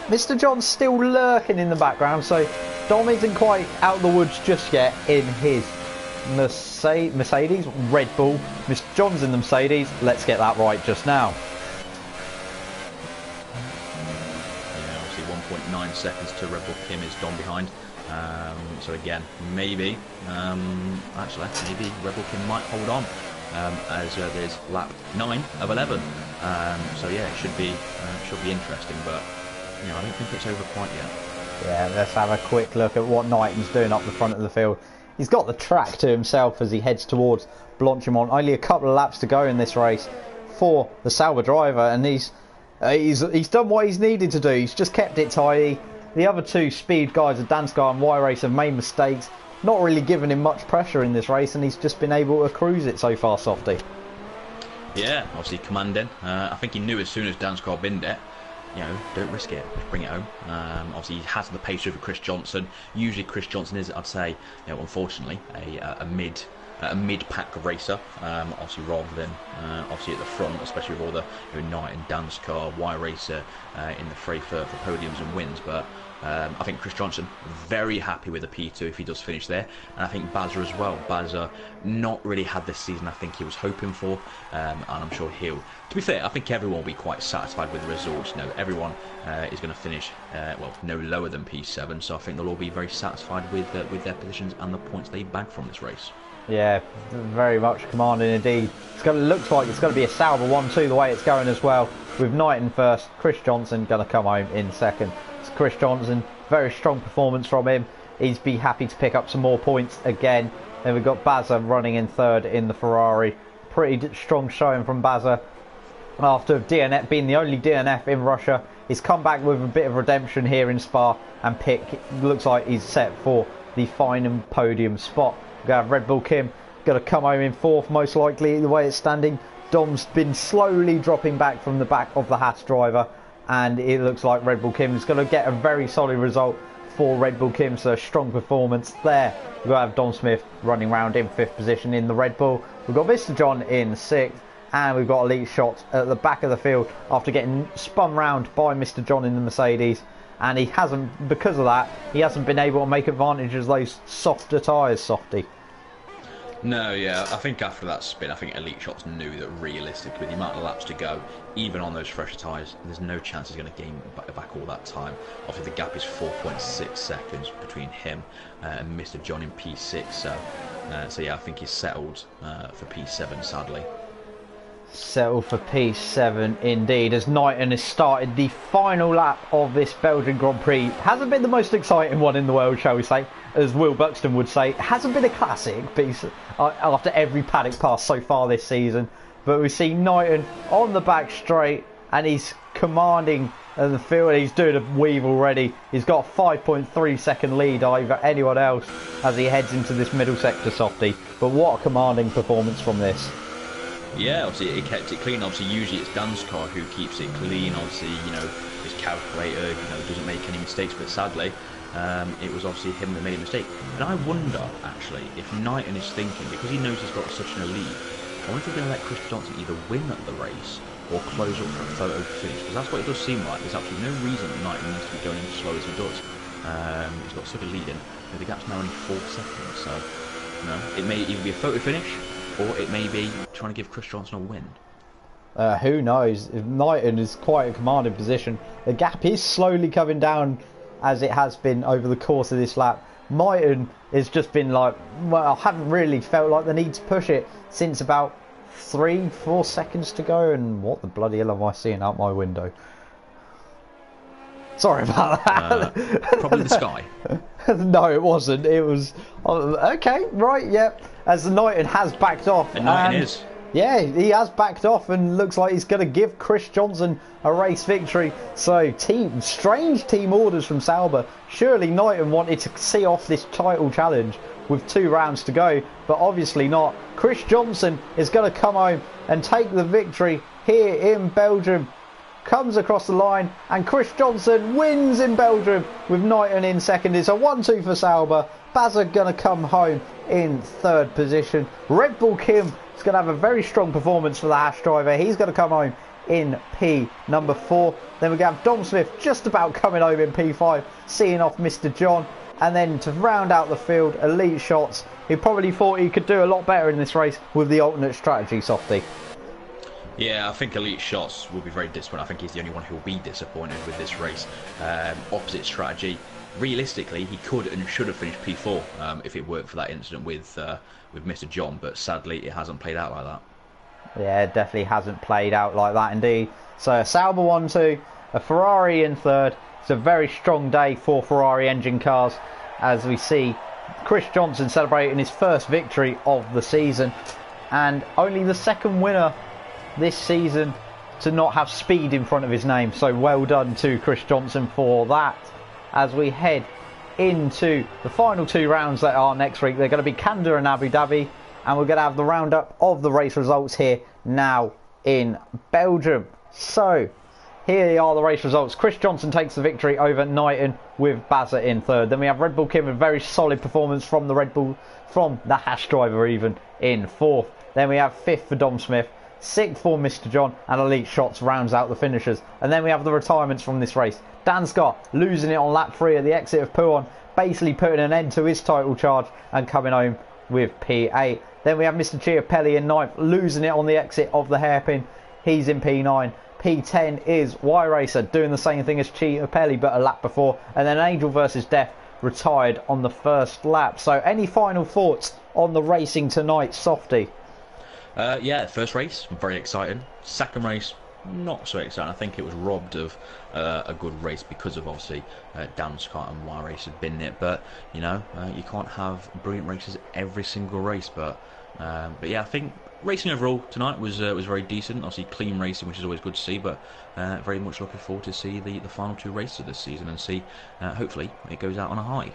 Mr. John's still lurking in the background, so Dom isn't quite out of the woods just yet in his Mercedes, Red Bull. Mr. John's in the Mercedes. Let's get that right just now. Yeah, obviously 1.9 seconds to Red Bull Kim is Dom behind. So again, maybe maybe Red Bull Kim might hold on, as there's lap 9 of 11. So yeah, it should be interesting, but I don't think it's over quite yet. Yeah, let's have a quick look at what Knighton's doing up the front of the field. He's got the track to himself as he heads towards Blanchimont. Only a couple of laps to go in this race for the Sauber driver, and he's done what he's needed to do. He's just kept it tidy. The other two speed guys of Danskar and Y-Race have made mistakes, not really given him much pressure in this race, and he's just been able to cruise it so far, Softy. Yeah, obviously commanding. I think he knew as soon as Danskar binned it, don't risk it. Just bring it home. Obviously, he has the pace over Chris Johnson. Usually, Chris Johnson is, I'd say, unfortunately, a mid-pack racer. Obviously, rather than obviously at the front, especially with all the Knight and Danskar, Y racer in the fray for podiums and wins. But I think Chris Johnson very happy with the P2 if he does finish there, and I think Bazza as well. Bazza not really had this season I think he was hoping for, and I'm sure he'll. To be fair, I think everyone will be quite satisfied with the results. Everyone is going to finish no lower than P7, so I think they'll all be very satisfied with their positions and the points they bagged from this race. Yeah, very much commanding indeed. Looks like it's going to be a Sauber 1-2 the way it's going as well, with Knight in first, Chris Johnson going to come home in second. It's Chris Johnson, very strong performance from him. He'd be happy to pick up some more points again. Then we've got Bazza running in third in the Ferrari. Pretty strong showing from Bazza after DNF being the only DNF in Russia. He's come back with a bit of redemption here in Spa, and looks like he's set for the final podium spot. We're going to have Red Bull Kim going to come home in fourth, most likely, the way it's standing. Dom's been slowly dropping back from the back of the Haas driver, and it looks like Red Bull Kim is going to get a very solid result for Red Bull Kim, so a strong performance there. We're going to have Dom Smith running round in fifth position in the Red Bull. We've got Mr. John in sixth, and we've got Elite Shots at the back of the field after getting spun round by Mr. John in the Mercedes. And he hasn't, because of that, he hasn't been able to make advantage of those softer tyres, Softy. No, yeah, I think after that spin, I think Elite Shots knew that realistically, with the amount of laps to go, even on those fresher tyres, there's no chance he's going to gain back all that time. Obviously, the gap is 4.6 seconds between him and Mr. John in P6, so yeah, I think he's settled for P7, sadly. Settled for P7 indeed, as Knighton has started the final lap of this Belgian Grand Prix. Hasn't been the most exciting one in the world, shall we say, as Will Buxton would say. It hasn't been a classic piece after every paddock pass so far this season, but we see Knighton on the back straight, and he's commanding the field. He's doing a weave already. He's got a 5.3 second lead over anyone else as he heads into this middle sector, Softy. But what a commanding performance from this. Yeah, obviously it kept it clean. Obviously, usually it's Dan's car who keeps it clean. Obviously, his calculator, doesn't make any mistakes. But sadly, it was obviously him that made a mistake. And I wonder, actually, if Knighton is thinking, because he knows he's got such a lead, I wonder if they're going to let Chris Johnson either win at the race or close up for a photo finish. Because that's what it does seem like. There's absolutely no reason that Knighton needs to be going as slow as he does. He's got such a lead in. The gap's now only 4 seconds. So, it may either be a photo finish, or it may be trying to give Chris Johnson a win. Who knows? Knighton is quite a commanding position. The gap is slowly coming down as it has been over the course of this lap. Knighton has just been like, well, I haven't really felt like the need to push it since about 3-4 seconds to go. And what the bloody hell am I seeing out my window? Sorry about that. Probably the sky. No, it wasn't. It was... okay, right, yep. As the Knighton has backed off. And Knighton is. Yeah, he has backed off and looks like he's going to give Chris Johnson a race victory. So, strange team orders from Sauber. Surely Knighton wanted to see off this title challenge with 2 rounds to go, but obviously not. Chris Johnson is going to come home and take the victory here in Belgium. Comes across the line, and Chris Johnson wins in Belgium with Knighton in second. It's a 1-2 for Sauber. Bazza going to come home in third position. Red Bull Kim is going to have a very strong performance for the Haas driver. He's going to come home in P number 4. Then we're going to have Dom Smith just about coming home in P5, seeing off Mr. John. And then to round out the field, Elite Shots. He probably thought he could do a lot better in this race with the alternate strategy, Softy. Yeah, I think Elite Shots will be very disappointed. I think he's the only one who will be disappointed with this race. Opposite strategy. Realistically, he could and should have finished P4 if it worked for that incident with Mr. John, but sadly it hasn't played out like that. Yeah, it definitely hasn't played out like that indeed. So a Sauber 1-2, a Ferrari in third. It's a very strong day for Ferrari engine cars, as we see Chris Johnson celebrating his first victory of the season, and only the second winner this season to not have speed in front of his name. So well done to Chris Johnson for that. As we head into the final 2 rounds that are next week, they're going to be Canada and Abu Dhabi, and we're going to have the roundup of the race results here now in Belgium. So here are the race results. Chris Johnson takes the victory over Knighton with Bazza in third. Then we have Red Bull Kim, a very solid performance from the Red Bull, from the Hash driver even, in fourth. Then we have fifth for Dom Smith, sixth for Mr. John, and Elite Shots rounds out the finishers. And then we have the retirements from this race. Dan Scott losing it on lap 3 at the exit of Pouon, basically putting an end to his title charge and coming home with P8. Then we have Mr. Chiapelli in ninth, losing it on the exit of the hairpin. He's in P9. P10 is Y Racer, doing the same thing as Chiapelli but a lap before. And then Angel versus Death retired on the first lap. So any final thoughts on the racing tonight, Softy? Yeah, first race, very exciting. Second race, not so exciting. I think it was robbed of a good race because of obviously Dan Scott and Y Race had been in it. But you know, you can't have brilliant races every single race. But yeah, I think racing overall tonight was very decent. Obviously clean racing, which is always good to see. But very much looking forward to see the final 2 races of this season and see hopefully it goes out on a high.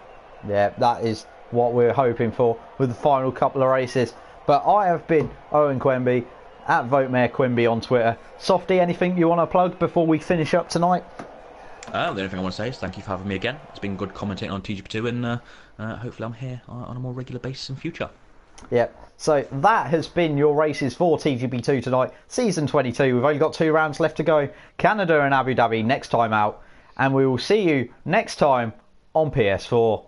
Yeah, that is what we're hoping for with the final couple of races. But I have been Owen Quimby, at VoteMayorQuimby on Twitter. Softy, anything you want to plug before we finish up tonight? The only thing I want to say is thank you for having me again. It's been good commentating on TGP2, and hopefully I'm here on a more regular basis in future. Yep, so that has been your races for TGP2 tonight, Season 22. We've only got 2 rounds left to go. Canada and Abu Dhabi next time out. And we will see you next time on PS4.